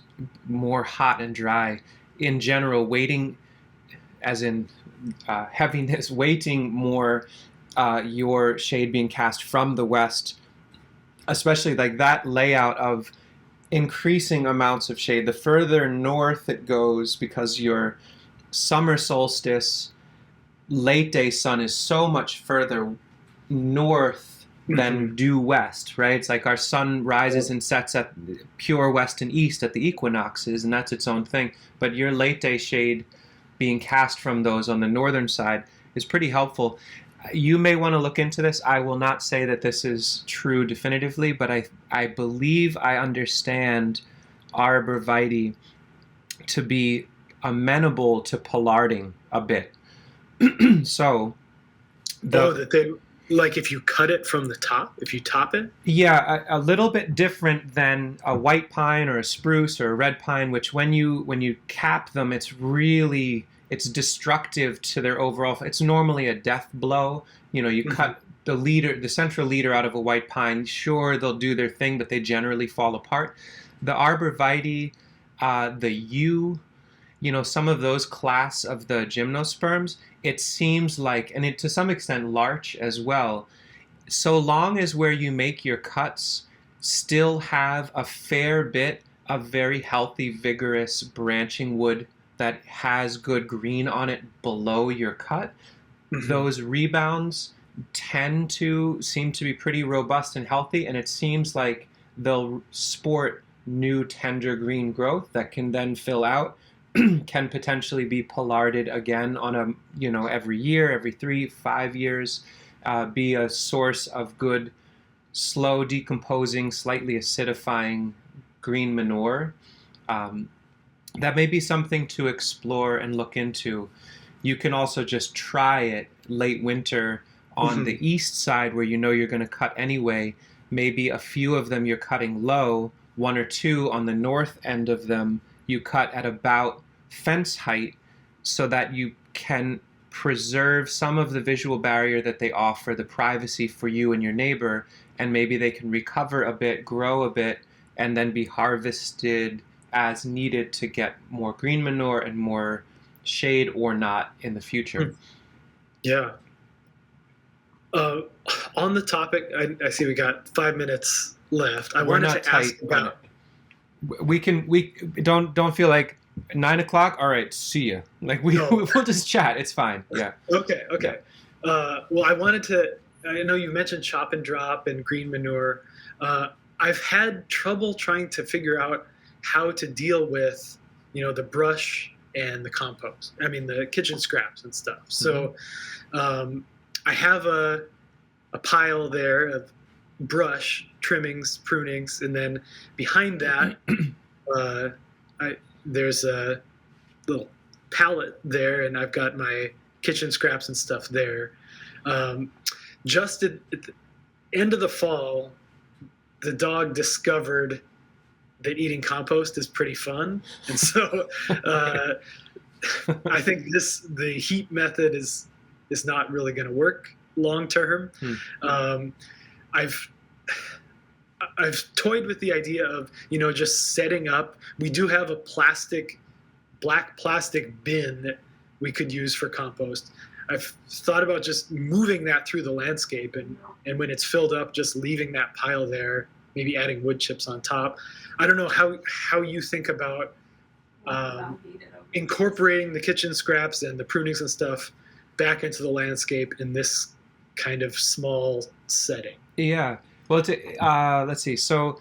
more hot and dry, in general, waiting, as in heaviness, waiting more your shade being cast from the west, especially like that layout of increasing amounts of shade. The further north it goes, because your summer solstice late day sun is so much further north than due west, right? It's like our sun rises and sets at pure west and east at the equinoxes, and that's its own thing. But your late day shade being cast from those on the northern side is pretty helpful. You may want to look into this. I will not say that this is true definitively, but I believe I understand arborvitae to be amenable to pollarding a bit. So, that they, like, if you cut it from the top, if you top it? Yeah, a little bit different than a white pine or a spruce or a red pine, which when you cap them, it's destructive to their overall. It's normally a death blow. You cut the central leader out of a white pine. Sure, they'll do their thing, but they generally fall apart. The arborvitae, the yew, some of those class of the gymnosperms, it seems like, and to some extent larch as well, so long as where you make your cuts still have a fair bit of very healthy, vigorous branching wood that has good green on it below your cut, those rebounds seem to be pretty robust and healthy, and it seems like they'll sport new tender green growth that can then fill out, can potentially be pollarded again on every year, every 3-5 years, be a source of good, slow decomposing, slightly acidifying green manure. That may be something to explore and look into. You can also just try it late winter on the east side where you're going to cut anyway. Maybe a few of them you're cutting low, 1 or 2 on the north end of them you cut at about fence height, so that you can preserve some of the visual barrier that they offer, the privacy for you and your neighbor, and maybe they can recover a bit, grow a bit, and then be harvested as needed to get more green manure and more shade or not in the future. Yeah. On the topic, I see we got 5 minutes left. I wanted to ask about. We don't feel like 9 o'clock. All right, see ya. Like we'll just chat. It's fine. Yeah. Okay. Well, I wanted to. I know you mentioned chop and drop and green manure. I've had trouble trying to figure out how to deal with, the brush and the compost. I mean, the kitchen scraps and stuff. So, I have a pile there of brush, trimmings, prunings, and then behind that, there's a little pallet there, and I've got my kitchen scraps and stuff there. Just at the end of the fall, the dog discovered that eating compost is pretty fun, and so I think the heat method is not really going to work long term. I've toyed with the idea of just setting up. We do have a black plastic bin that we could use for compost. I've thought about just moving that through the landscape, and when it's filled up, just leaving that pile there, maybe adding wood chips on top. I don't know how you think about incorporating the kitchen scraps and the prunings and stuff back into the landscape in this kind of small setting. Yeah. Well, let's see. So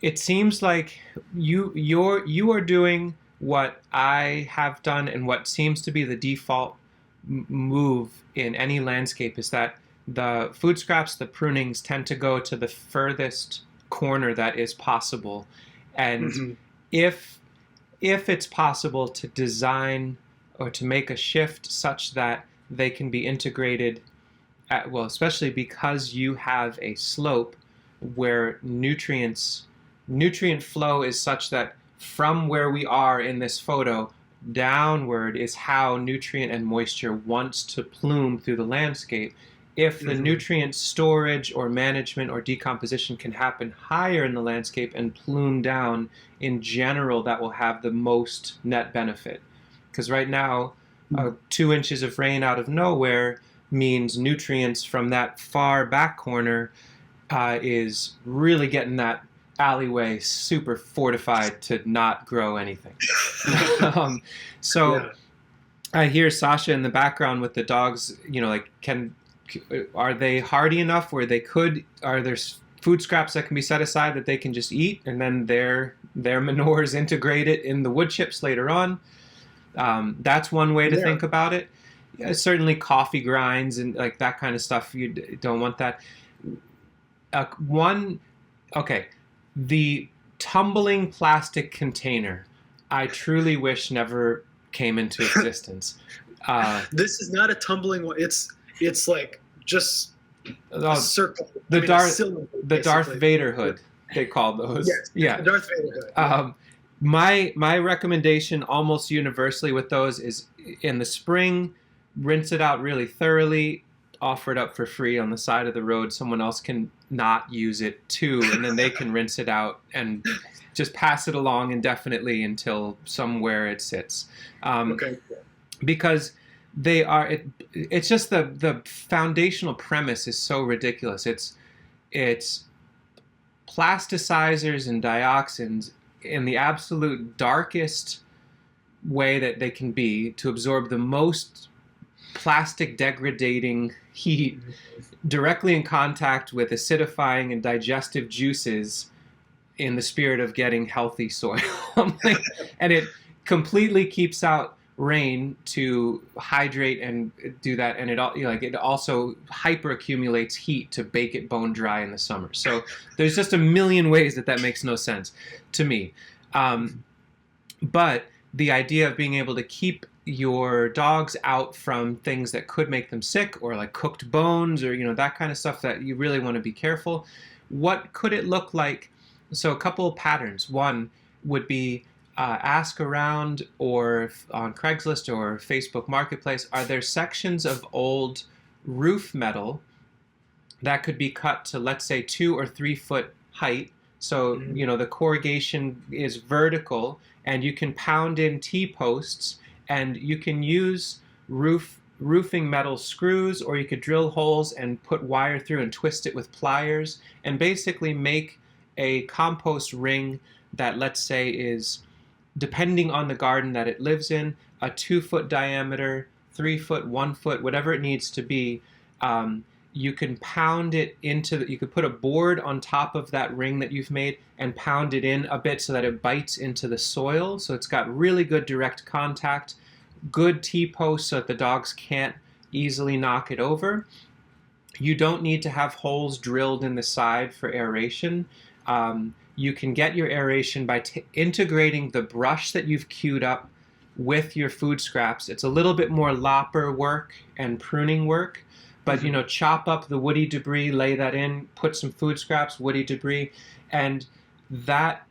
it seems like you are doing what I have done, and what seems to be the default move in any landscape is that the food scraps, the prunings, tend to go to the furthest corner that is possible. And if it's possible to design or to make a shift such that they can be integrated especially because you have a slope where nutrient flow is such that from where we are in this photo downward is how nutrient and moisture wants to plume through the landscape. If the nutrient storage or management or decomposition can happen higher in the landscape and plume down, in general, that will have the most net benefit. Because right now, 2 inches of rain out of nowhere means nutrients from that far back corner is really getting that alleyway super fortified to not grow anything. So Yeah. I hear Sasha in the background with the dogs, like are they hardy enough where are there food scraps that can be set aside that they can just eat, and then their manure is integrated in the wood chips later on? That's one way to think about it. Certainly coffee grinds and like that kind of stuff, you don't want that. The tumbling plastic container, I truly wish never came into existence. This is not a tumbling one. It's like just a circle. The cylinder, Darth Vader hood, they call those. Yes, yeah. The Darth Vader hood. My recommendation almost universally with those is in the spring, rinse it out really thoroughly, offer it up for free on the side of the road. Someone else can not use it too, and then they can rinse it out and just pass it along indefinitely until somewhere it sits. Because they are, it's just the foundational premise is so ridiculous. It's plasticizers and dioxins in the absolute darkest way that they can be to absorb the most plastic degrading heat directly in contact with acidifying and digestive juices in the spirit of getting healthy soil. And it completely keeps out rain to hydrate and do that, and it also hyperaccumulates heat to bake it bone dry in the summer. So there's just a million ways that makes no sense to me. But the idea of being able to keep your dogs out from things that could make them sick, or like cooked bones, or that kind of stuff that you really want to be careful. What could it look like? So a couple of patterns. One would be ask around, or on Craigslist or Facebook Marketplace, are there sections of old roof metal that could be cut to, let's say, 2 or 3 foot height? So, the corrugation is vertical, and you can pound in T-posts, and you can use roofing metal screws, or you could drill holes and put wire through and twist it with pliers, and basically make a compost ring that, let's say, is, depending on the garden that it lives in, a 2 foot diameter, 3 foot, 1 foot, whatever it needs to be. You can pound it you could put a board on top of that ring that you've made and pound it in a bit so that it bites into the soil. So it's got really good direct contact, good T-posts so that the dogs can't easily knock it over. You don't need to have holes drilled in the side for aeration. You can get your aeration by integrating the brush that you've queued up with your food scraps. It's a little bit more lopper work and pruning work, but chop up the woody debris, lay that in, put some food scraps, woody debris, and that,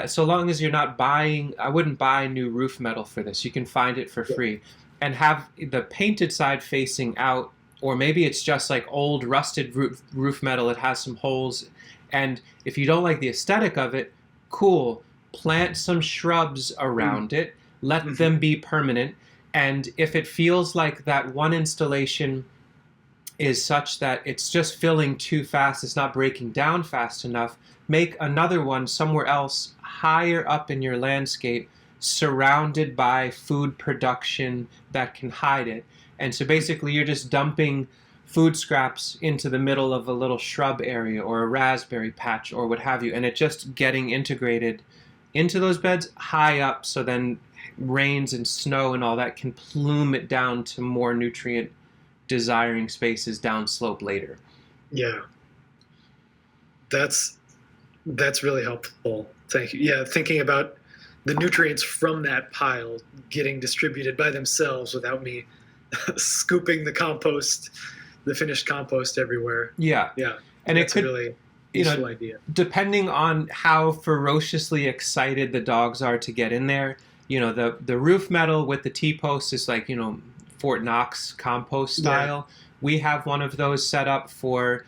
so long as you're not buying, I wouldn't buy new roof metal for this. You can find it for free, and have the painted side facing out, or maybe it's just like old rusted roof metal. It has some holes. And if you don't like the aesthetic of it, cool, plant some shrubs around it, let them be permanent. And if it feels like that one installation is such that it's just filling too fast, it's not breaking down fast enough, make another one somewhere else higher up in your landscape, surrounded by food production that can hide it. And so basically you're just dumping food scraps into the middle of a little shrub area or a raspberry patch or what have you, and it just getting integrated into those beds high up, so then rains and snow and all that can plume it down to more nutrient desiring spaces downslope later. Yeah, that's really helpful. Thank you. Yeah, thinking about the nutrients from that pile getting distributed by themselves without me scooping the finished compost everywhere. Yeah. And that's it could, a really useful idea. Depending on how ferociously excited the dogs are to get in there, the roof metal with the T-post is like, Fort Knox compost style. We have one of those set up for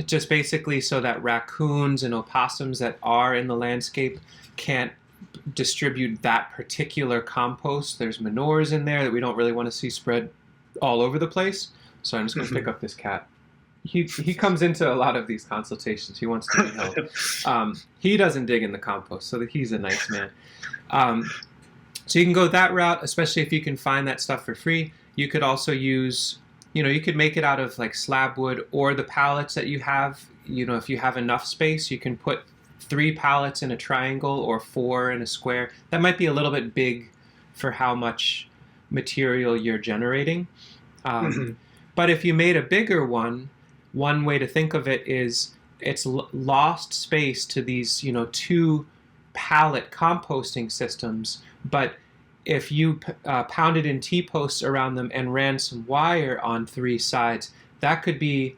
just basically so that raccoons and opossums that are in the landscape can't distribute that particular compost. There's manures in there that we don't really want to see spread all over the place. So I'm just going to pick up this cat. He comes into a lot of these consultations. He wants to be held. He doesn't dig in the compost, so he's a nice man. So you can go that route, especially if you can find that stuff for free. You could also use, you could make it out of like slab wood or the pallets that you have. If you have enough space, you can put 3 pallets in a triangle or 4 in a square. That might be a little bit big for how much material you're generating. But if you made a bigger one way to think of it is it's lost space to these, 2 pallet composting systems. But if you pounded in T-posts around them and ran some wire on 3 sides, that could be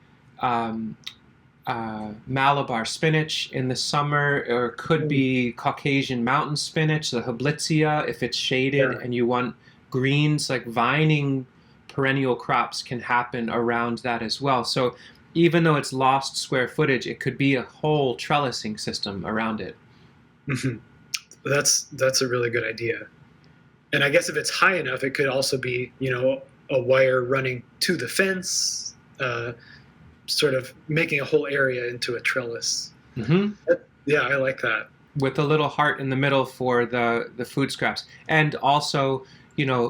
Malabar spinach in the summer, or could be Caucasian mountain spinach, the Hablitzia, if it's shaded and you want greens, like vining perennial crops can happen around that as well. So even though it's lost square footage, it could be a whole trellising system around it. That's a really good idea. And I guess if it's high enough, it could also be, a wire running to the fence, sort of making a whole area into a trellis. Yeah, I like that. With a little heart in the middle for the food scraps. And also, you're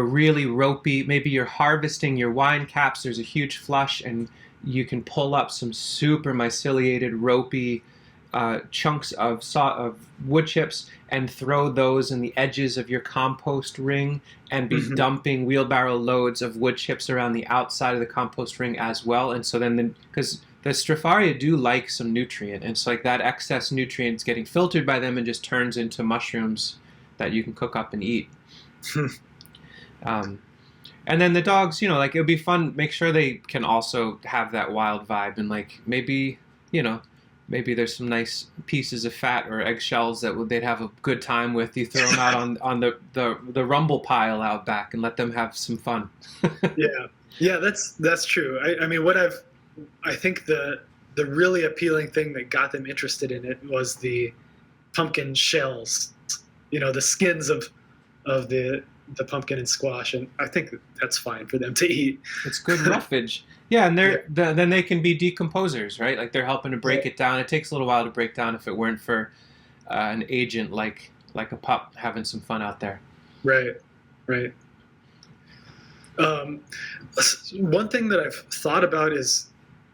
really ropey. Maybe you're harvesting your wine caps. There's a huge flush, and you can pull up some super myceliated, ropey chunks of wood chips and throw those in the edges of your compost ring, and be dumping wheelbarrow loads of wood chips around the outside of the compost ring as well. And so then, because the Stropharia do like some nutrient, and so like that excess nutrients getting filtered by them and just turns into mushrooms that you can cook up and eat. And then the dogs, it would be fun. Make sure they can also have that wild vibe, and like maybe there's some nice pieces of fat or eggshells that they'd have a good time with. You throw them out on the rumble pile out back and let them have some fun. Yeah, that's true. I mean, I think the really appealing thing that got them interested in it was the pumpkin shells, the skins of the pumpkin and squash, and I think that's fine for them to eat. It's good roughage. Yeah, and then they can be decomposers, right? Like they're helping to break it down. It takes a little while to break down if it weren't for an agent like a pup having some fun out there. Right. One thing that I've thought about is,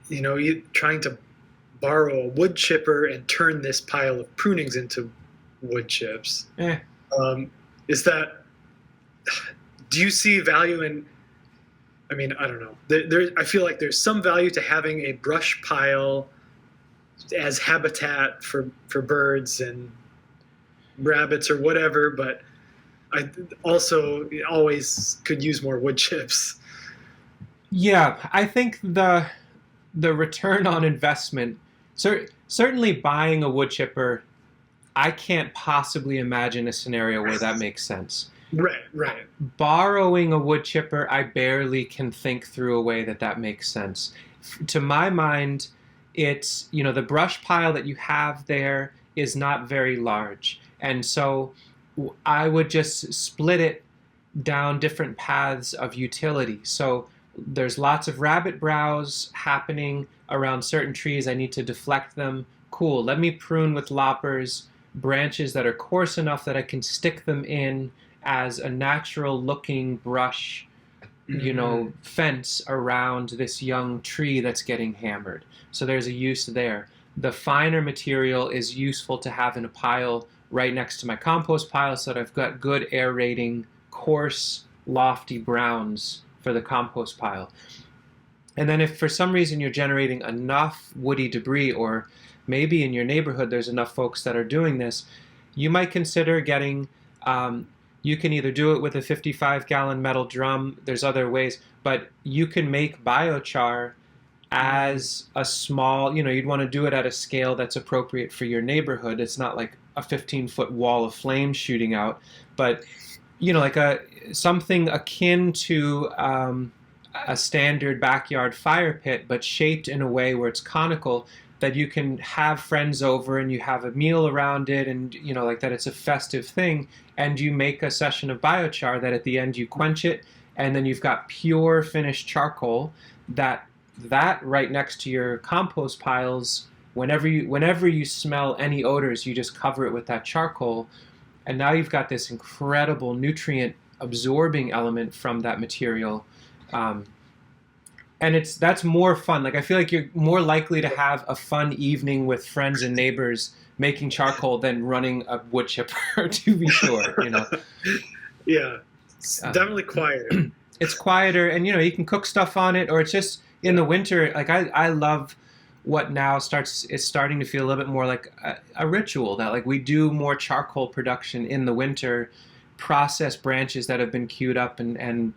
you trying to borrow a wood chipper and turn this pile of prunings into wood chips. Is that? Do you see value in? I mean, I don't know. I feel like there's some value to having a brush pile as habitat for birds and rabbits or whatever, but I also always could use more wood chips. Yeah, I think the return on investment, certainly buying a wood chipper, I can't possibly imagine a scenario where that makes sense. Right. Borrowing a wood chipper, I barely can think through a way that makes sense. To my mind, it's, the brush pile that you have there is not very large. And so I would just split it down different paths of utility. So there's lots of rabbit browse happening around certain trees. I need to deflect them. Cool. Let me prune with loppers branches that are coarse enough that I can stick them in as a natural looking brush, fence around this young tree that's getting hammered. So there's a use there. The finer material is useful to have in a pile right next to my compost pile so that I've got good aerating, coarse, lofty browns for the compost pile. And then if for some reason you're generating enough woody debris, or maybe in your neighborhood there's enough folks that are doing this, you might consider getting, you can either do it with a 55-gallon metal drum, there's other ways, but you can make biochar as a small, you'd want to do it at a scale that's appropriate for your neighborhood. It's not like a 15-foot wall of flame shooting out, but, like something akin to a standard backyard fire pit, but shaped in a way where it's conical, that you can have friends over and you have a meal around it, and like that it's a festive thing, and you make a session of biochar that at the end you quench it and then you've got pure finished charcoal that right next to your compost piles. Whenever you smell any odors, you just cover it with that charcoal, and now you've got this incredible nutrient absorbing element from that material. And that's more fun. Like, I feel like you're more likely to have a fun evening with friends and neighbors making charcoal than running a wood chipper, to be sure. Yeah, it's definitely quieter. It's quieter, and you can cook stuff on it, or it's just in the winter. Like, I love what now is starting to feel a little bit more like a ritual, that like we do more charcoal production in the winter, process branches that have been queued up and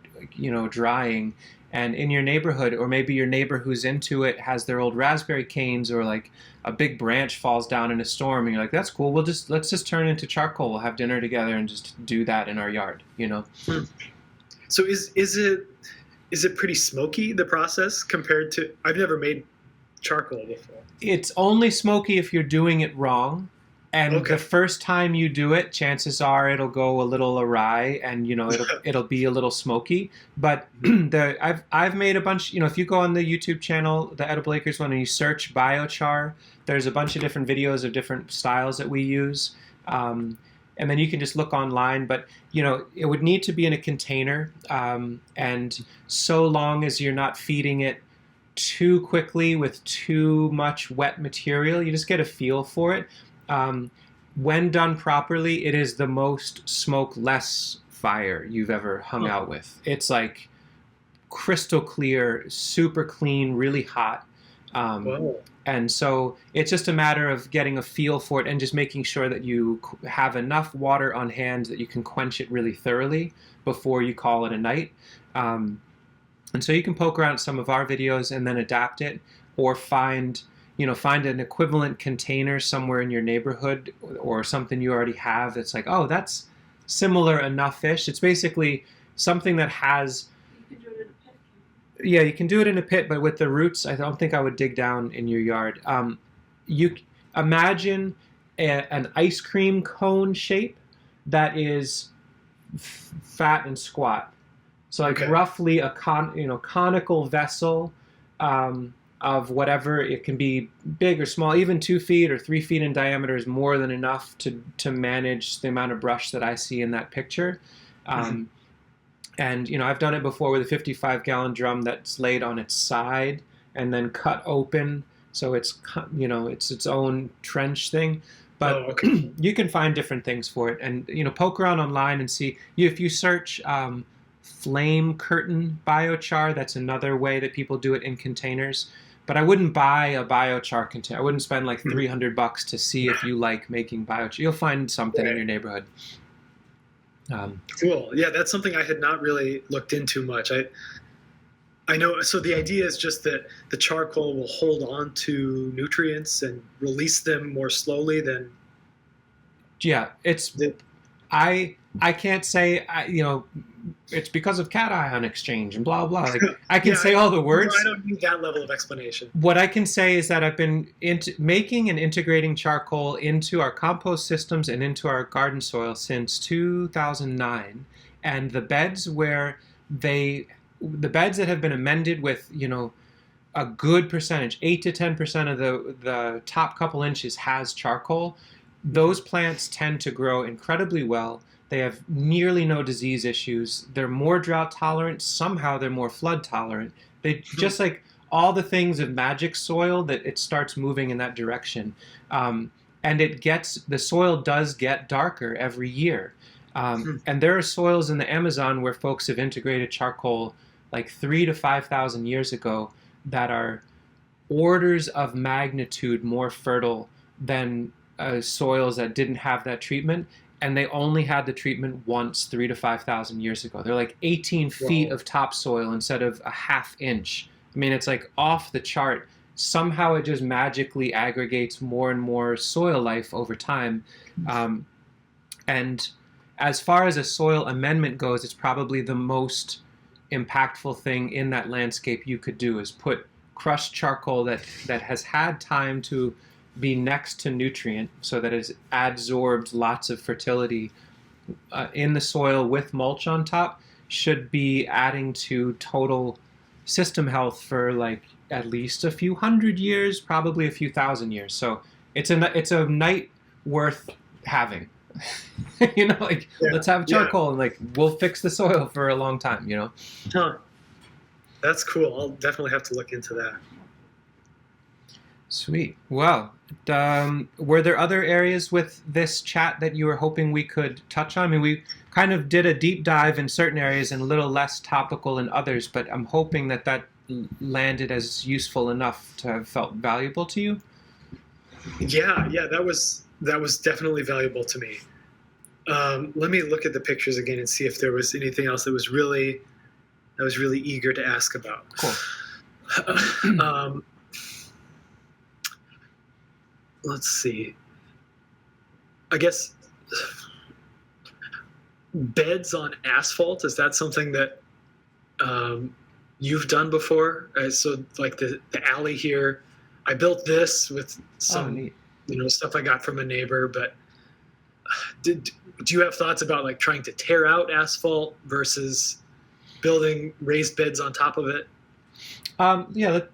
drying. And in your neighborhood, or maybe your neighbor who's into it has their old raspberry canes, or like a big branch falls down in a storm, and you're like, that's cool. Let's just turn it into charcoal. We'll have dinner together and just do that in our yard. So is it pretty smoky, the process, compared to? I've never made charcoal before. It's only smoky if you're doing it wrong. And the first time you do it, chances are it'll go a little awry, and it'll be a little smoky. But I've made a bunch. If you go on the YouTube channel, the Edible Acres one, and you search biochar, there's a bunch of different videos of different styles that we use. And then you can just look online. But it would need to be in a container, and so long as you're not feeding it too quickly with too much wet material, you just get a feel for it. When done properly, it is the most smoke-less fire you've ever hung out with. It's like crystal clear, super clean, really hot. And so it's just a matter of getting a feel for it and just making sure that you have enough water on hand that you can quench it really thoroughly before you call it a night. And so you can poke around at some of our videos and then adapt it, or find an equivalent container somewhere in your neighborhood, or something you already have that's like, oh, that's similar enough-ish. It's basically something that has... You can do it in a pit. Yeah, you can do it in a pit, but with the roots, I don't think I would dig down in your yard. You imagine an ice cream cone shape that is fat and squat. So like roughly a conical vessel, of whatever. It can be big or small. Even 2 feet or 3 feet in diameter is more than enough to manage the amount of brush that I see in that picture. And I've done it before with a 55-gallon drum that's laid on its side and then cut open, so it's its own trench thing. But you can find different things for it, and poke around online and see. If you search flame curtain biochar, that's another way that people do it in containers. But I wouldn't buy a biochar container. I wouldn't spend like $300 to see if you like making biochar. You'll find something in your neighborhood. Cool. Yeah, that's something I had not really looked into much. I know. So the idea is just that the charcoal will hold on to nutrients and release them more slowly than. Yeah, I can't say, it's because of cation exchange and blah, blah. Like, I can say all the words. No, I don't need that level of explanation. What I can say is that I've been making and integrating charcoal into our compost systems and into our garden soil since 2009. And the beds that have been amended with, a good percentage, 8 to 10% of the top couple inches has charcoal, those plants tend to grow incredibly well. They have nearly no disease issues. They're more drought tolerant. Somehow they're more flood tolerant. They just like all the things of magic soil, that it starts moving in that direction. And the soil does get darker every year. And there are soils in the Amazon where folks have integrated charcoal like 3,000 to 5,000 years ago that are orders of magnitude more fertile than soils that didn't have that treatment. And they only had the treatment once 3,000 to 5,000 years ago. They're like 18 feet of topsoil instead of a ½ inch. I mean, it's like off the chart. Somehow it just magically aggregates more and more soil life over time. And as far as a soil amendment goes, it's probably the most impactful thing in that landscape you could do, is put crushed charcoal that has had time to be next to nutrient, so that it's absorbed lots of fertility in the soil with mulch on top. should be adding to total system health for like at least a few hundred years, probably a few thousand years. So it's a night worth having. Like Yeah. let's have charcoal and like we'll fix the soil for a long time. Huh. That's cool. I'll definitely have to look into that. Sweet. Well, were there other areas with this chat that you were hoping we could touch on? I mean, we kind of did a deep dive in certain areas and a little less topical in others, but I'm hoping that landed as useful enough to have felt valuable to you. Yeah, that was definitely valuable to me. Let me look at the pictures again and see if there was anything else that was really eager to ask about. Cool. Let's see. I guess beds on asphalt, is that something that you've done before? So like the alley here, I built this with some stuff I got from a neighbor, but do you have thoughts about like trying to tear out asphalt versus building raised beds on top of it?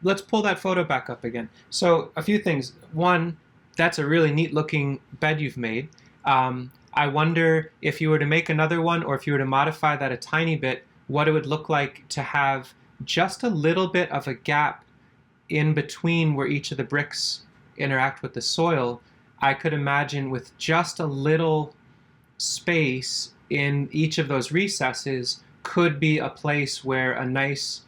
Let's pull that photo back up again. So a few things. One, that's a really neat looking bed you've made. I wonder if you were to make another one or if you were to modify that a tiny bit, what it would look like to have just a little bit of a gap in between where each of the bricks interact with the soil. I could imagine with just a little space in each of those recesses could be a place where a nice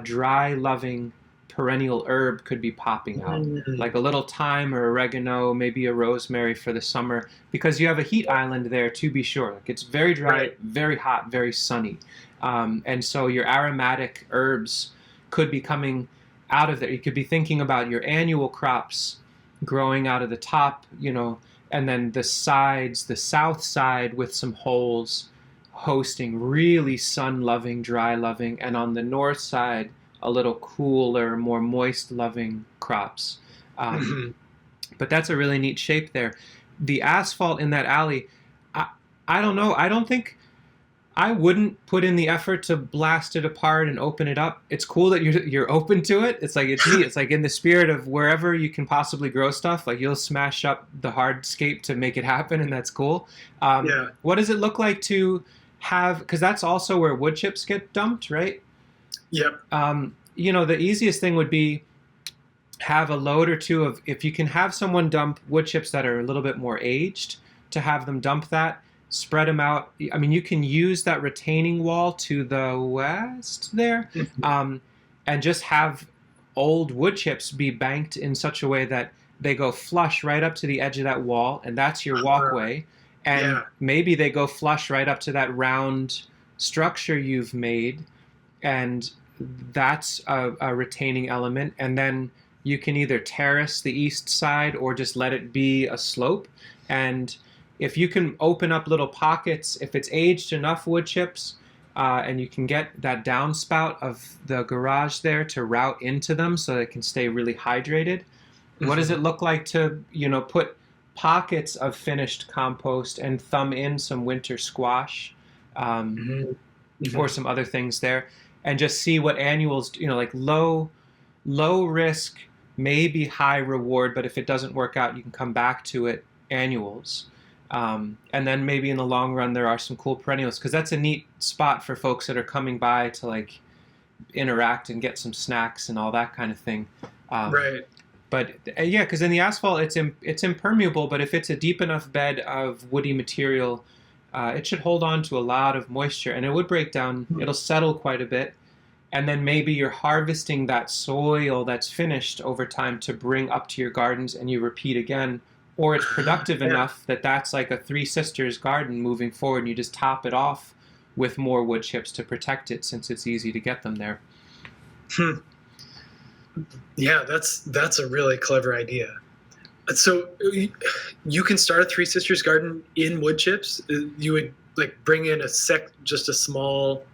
dry loving perennial herb could be popping out, like a little thyme or oregano, maybe a rosemary for the summer, because you have a heat island there, to be sure. Like it's very dry, Right. very hot, very sunny, and so your aromatic herbs could be coming out of there. You could be thinking about your annual crops growing out of the top, and then the sides, the south side with some holes hosting really sun-loving, dry-loving, and on the north side a little cooler, more moist-loving crops. But that's a really neat shape there. The asphalt in that alley, I don't know. I don't think I wouldn't put in the effort to blast it apart and open it up. It's cool that you're open to it. It's neat. It's like in the spirit of wherever you can possibly grow stuff, like you'll smash up the hardscape to make it happen, and that's cool. What does it look like to have, because that's also where wood chips get dumped, right? Yep. The easiest thing would be have a load or two of, if you can have someone dump wood chips that are a little bit more aged, to have them dump that, spread them out. I mean, you can use that retaining wall to the west there, and just have old wood chips be banked in such a way that they go flush right up to the edge of that wall, and that's your walkway. And maybe they go flush right up to that round structure you've made, and that's a retaining element. And then you can either terrace the east side or just let it be a slope. And if you can open up little pockets, if it's aged enough wood chips, and you can get that downspout of the garage there to route into them so that it can stay really hydrated. What does it look like to, put pockets of finished compost and thumb in some winter squash, or some other things there, and just see what annuals, like low risk, maybe high reward, but if it doesn't work out, you can come back to it, annuals. And then maybe in the long run, there are some cool perennials, because that's a neat spot for folks that are coming by to like interact and get some snacks and all that kind of thing. Right. But because in the asphalt, it's impermeable, but if it's a deep enough bed of woody material, it should hold on to a lot of moisture, and it would break down. It'll settle quite a bit. And then maybe you're harvesting that soil that's finished over time to bring up to your gardens, and you repeat again. Or it's productive enough that that's like a Three Sisters garden moving forward, and you just top it off with more wood chips to protect it, since it's easy to get them there. Yeah, that's a really clever idea. So you can start a Three Sisters garden in wood chips. You would like bring in just a small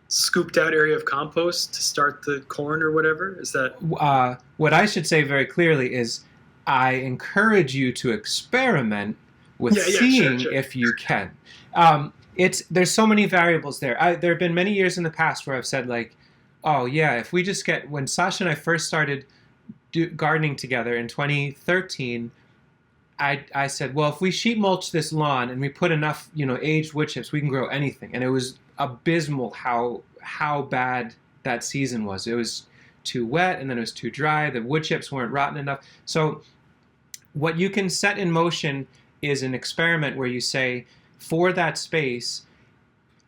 scooped out area of compost to start the corn or whatever. Is that what I should say very clearly is I encourage you to experiment with seeing sure. if you can. There's so many variables there. There have been many years in the past where I've said like, oh yeah, if we just get when Sasha and I first started gardening together in 2013, I said, well, if we sheet mulch this lawn and we put enough, aged wood chips, we can grow anything. And it was abysmal how bad that season was. It was too wet, and then it was too dry. The wood chips weren't rotten enough. So what you can set in motion is an experiment where you say, for that space,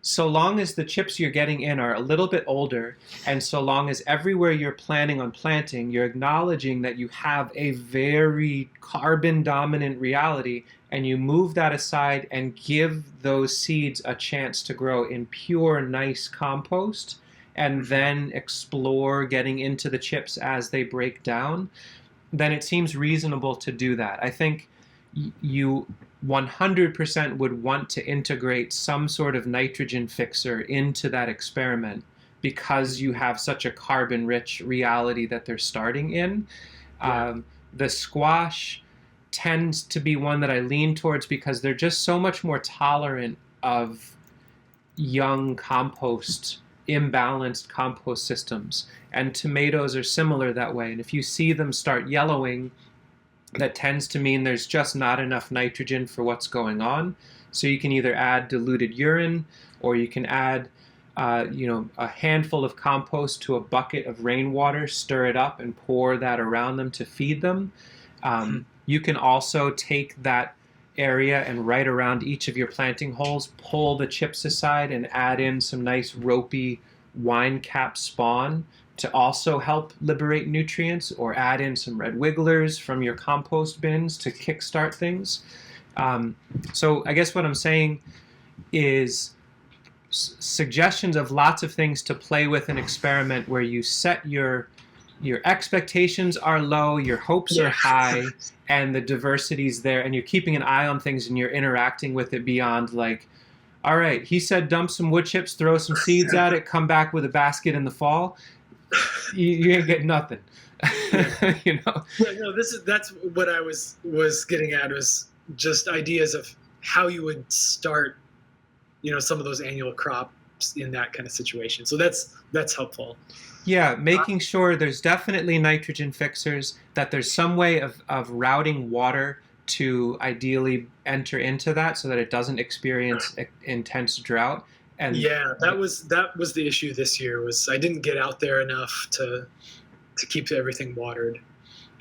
so long as the chips you're getting in are a little bit older, and so long as everywhere you're planning on planting, you're acknowledging that you have a very carbon dominant reality, and you move that aside and give those seeds a chance to grow in pure, nice compost, and then explore getting into the chips as they break down, then it seems reasonable to do that. I think you 100% would want to integrate some sort of nitrogen fixer into that experiment because you have such a carbon-rich reality that they're starting in. Yeah. The squash tends to be one that I lean towards because they're just so much more tolerant of young compost, imbalanced compost systems. And tomatoes are similar that way. And if you see them start yellowing, that tends to mean there's just not enough nitrogen for what's going on. So you can either add diluted urine, or you can add a handful of compost to a bucket of rainwater, stir it up, and pour that around them to feed them. You can also take that area and right around each of your planting holes, pull the chips aside and add in some nice ropey wine cap spawn to also help liberate nutrients, or add in some red wigglers from your compost bins to kickstart things. So I guess what I'm saying is suggestions of lots of things to play with an experiment where you set your expectations are low, your hopes are high, and the diversity's there, and you're keeping an eye on things and you're interacting with it beyond like, all right, he said dump some wood chips, throw some seeds at it, come back with a basket in the fall. You ain't getting nothing. Yeah, no, that's what I was getting at, was just ideas of how you would start, some of those annual crops in that kind of situation. So that's helpful. Yeah, making sure there's definitely nitrogen fixers, that there's some way of routing water to ideally enter into that so that it doesn't experience intense drought. And yeah, that was the issue this year, was I didn't get out there enough to keep everything watered.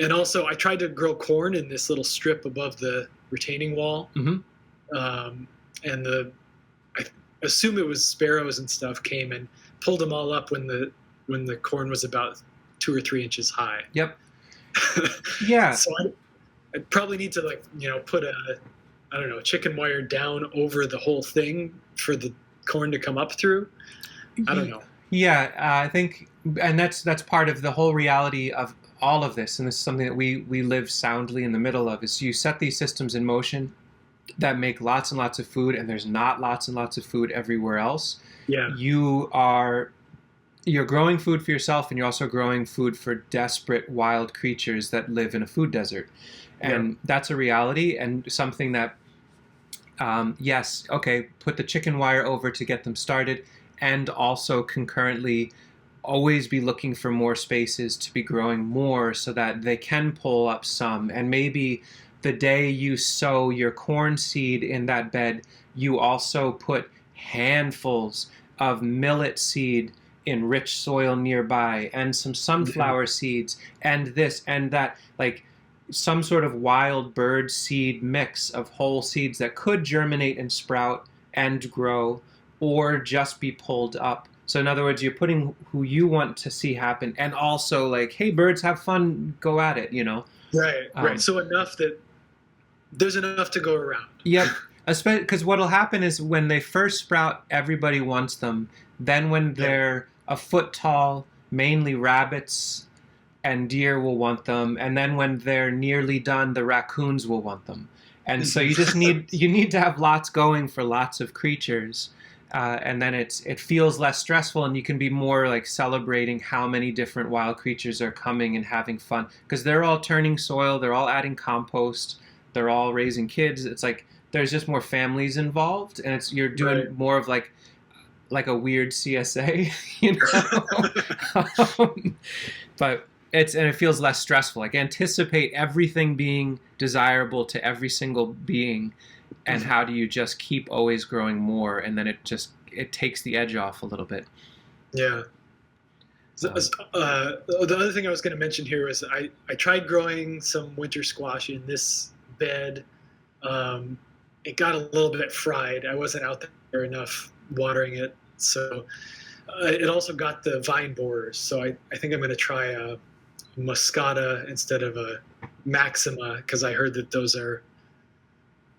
And also I tried to grow corn in this little strip above the retaining wall. Mm-hmm. And I assume it was sparrows and stuff came and pulled them all up when the corn was about 2 or 3 inches high. Yep. Yeah. So I probably need to put a chicken wire down over the whole thing for the corn to come up through. I don't know. Yeah, I think, and that's part of the whole reality of all of this, and this is something that we live soundly in the middle of, is you set these systems in motion that make lots and lots of food, and there's not lots and lots of food everywhere else. Yeah. You're growing food for yourself, and you're also growing food for desperate wild creatures that live in a food desert. And that's a reality, and something that, yes, okay, put the chicken wire over to get them started, and also concurrently always be looking for more spaces to be growing more so that they can pull up some. And maybe the day you sow your corn seed in that bed, you also put handfuls of millet seed in rich soil nearby, and some sunflower seeds, and this and that, like some sort of wild bird seed mix of whole seeds that could germinate and sprout and grow, or just be pulled up. So in other words, you're putting who you want to see happen, and also like, hey, birds, have fun, go at it, Right. So enough that there's enough to go around. Yep. Because what'll happen is when they first sprout, everybody wants them. Then when they're a foot tall, mainly rabbits and deer will want them. And then when they're nearly done, the raccoons will want them. And so you just need to have lots going for lots of creatures. And then it feels less stressful, and you can be more like celebrating how many different wild creatures are coming and having fun. Because they're all turning soil, they're all adding compost, they're all raising kids. It's like there's just more families involved, and you're doing Right. more of like a weird CSA, you know. But it feels less stressful. Like anticipate everything being desirable to every single being, and how do you just keep always growing more, and then it takes the edge off a little bit. Yeah. The other thing I was going to mention here was I tried growing some winter squash in this bed. It got a little bit fried. I wasn't out there enough watering it. So it also got the vine borers. So I think I'm going to try a muscata instead of a maxima, because I heard that those are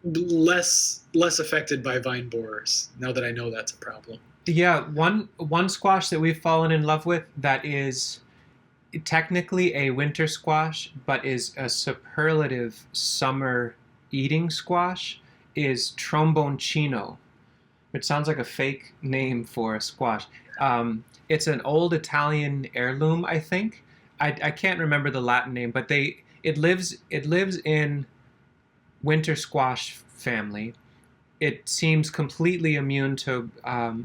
less affected by vine borers, now that I know that's a problem. Yeah, one squash that we've fallen in love with that is technically a winter squash, but is a superlative summer eating squash, is tromboncino, which sounds like a fake name for a squash. It's an old Italian heirloom, I think. I can't remember the Latin name, but it lives in winter squash family. It seems completely immune to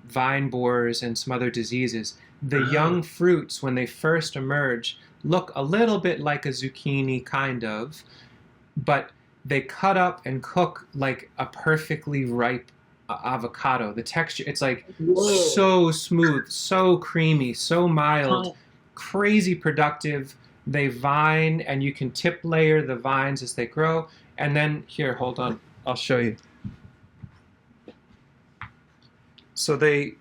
vine borers and some other diseases. The young fruits, when they first emerge, look a little bit like a zucchini, kind of, but they cut up and cook like a perfectly ripe avocado. The texture, it's like so smooth, so creamy, so mild, crazy productive. They vine, and you can tip layer the vines as they grow. And then, here, hold on, I'll show you. So they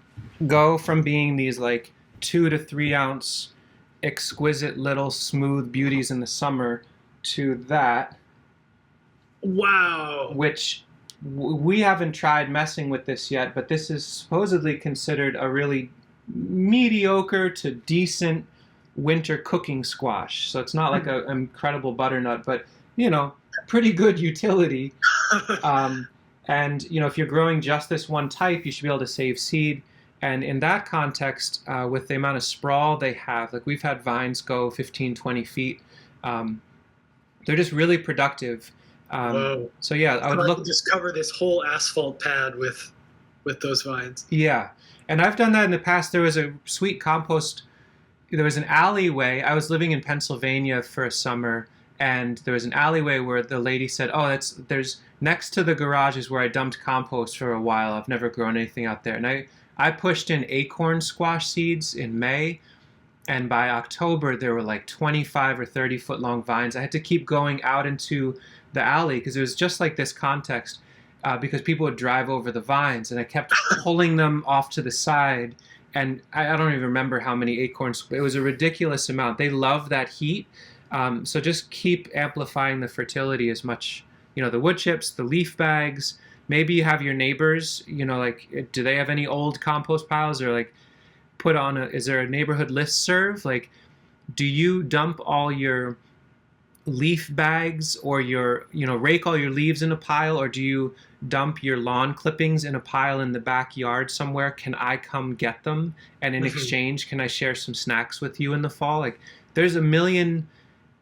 go from being these like 2 to 3 ounce exquisite little smooth beauties in the summer to that. Wow. Which we haven't tried messing with this yet, but this is supposedly considered a really mediocre to decent winter cooking squash. So it's not like an incredible butternut, but, you know, pretty good utility. And, you know, if you're growing just this one type, you should be able to save seed. And in that context, with the amount of sprawl they have, like we've had vines go 15, 20 feet. They're just really productive. So yeah, I would just cover this whole asphalt pad with those vines. Yeah. And I've done that in the past. There was a sweet compost. There was an alleyway. I was living in Pennsylvania for a summer, and there was an alleyway where the lady said, "Oh, there's next to the garage is where I dumped compost for a while. I've never grown anything out there." And I pushed in acorn squash seeds in May, and by October there were like 25 or 30 foot long vines. I had to keep going out into the alley because it was just like this context, because people would drive over the vines, and I kept pulling them off to the side. And I don't even remember how many acorns. It was a ridiculous amount. They love that heat. So just keep amplifying the fertility as much. You know, the wood chips, the leaf bags. Maybe you have your neighbors, you know, like, do they have any old compost piles, or like is there a neighborhood listserv? Like, do you dump all your leaf bags, or rake all your leaves in a pile, or do you dump your lawn clippings in a pile in the backyard somewhere? Can I come get them? And in exchange, can I share some snacks with you in the fall? Like, there's a million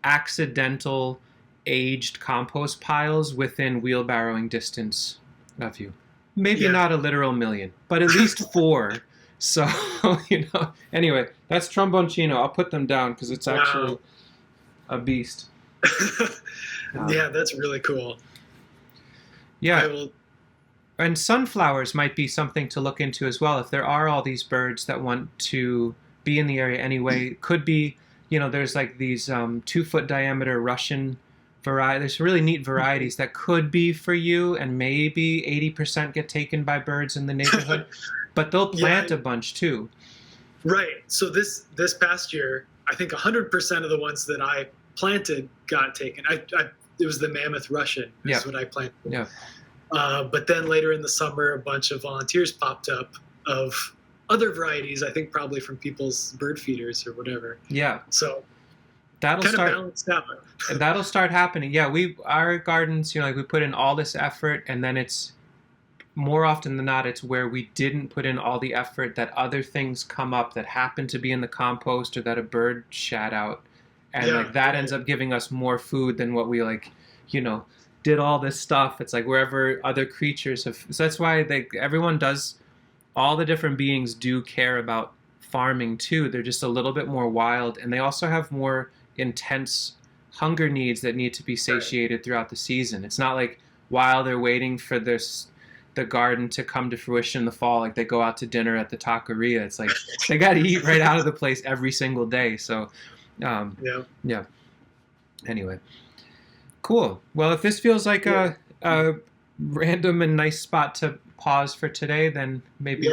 accidental aged compost piles within wheelbarrowing distance of you. Maybe not a literal million, but at least 4. So, you know, anyway, that's tromboncino. I'll put them down because it's actually a beast. Yeah, that's really cool. Yeah. And sunflowers might be something to look into as well. If there are all these birds that want to be in the area anyway, could be, you know, there's like these 2-foot diameter Russian variety. There's really neat varieties that could be for you, and maybe 80% get taken by birds in the neighborhood, but they'll plant a bunch too. Right. So this past year, I think 100% of the ones that I planted got taken. It was the mammoth Russian. That's what I planted. Yeah. But then later in the summer, a bunch of volunteers popped up of other varieties. I think probably from people's bird feeders or whatever. Yeah. So that'll kind start of balanced out. That'll start happening. Yeah, our gardens, you know, like we put in all this effort, and then it's more often than not, it's where we didn't put in all the effort that other things come up that happen to be in the compost, or that a bird shat out. And like that ends up giving us more food than what we, like, you know, did all this stuff. It's like wherever other creatures have. So that's why everyone does. All the different beings do care about farming too. They're just a little bit more wild, and they also have more intense hunger needs that need to be satiated throughout the season. It's not like while they're waiting for the garden to come to fruition in the fall, like they go out to dinner at the taqueria. It's like they got to eat right out of the place every single day. So, yeah. Anyway, cool. Well, if this feels like a random and nice spot to pause for today, then maybe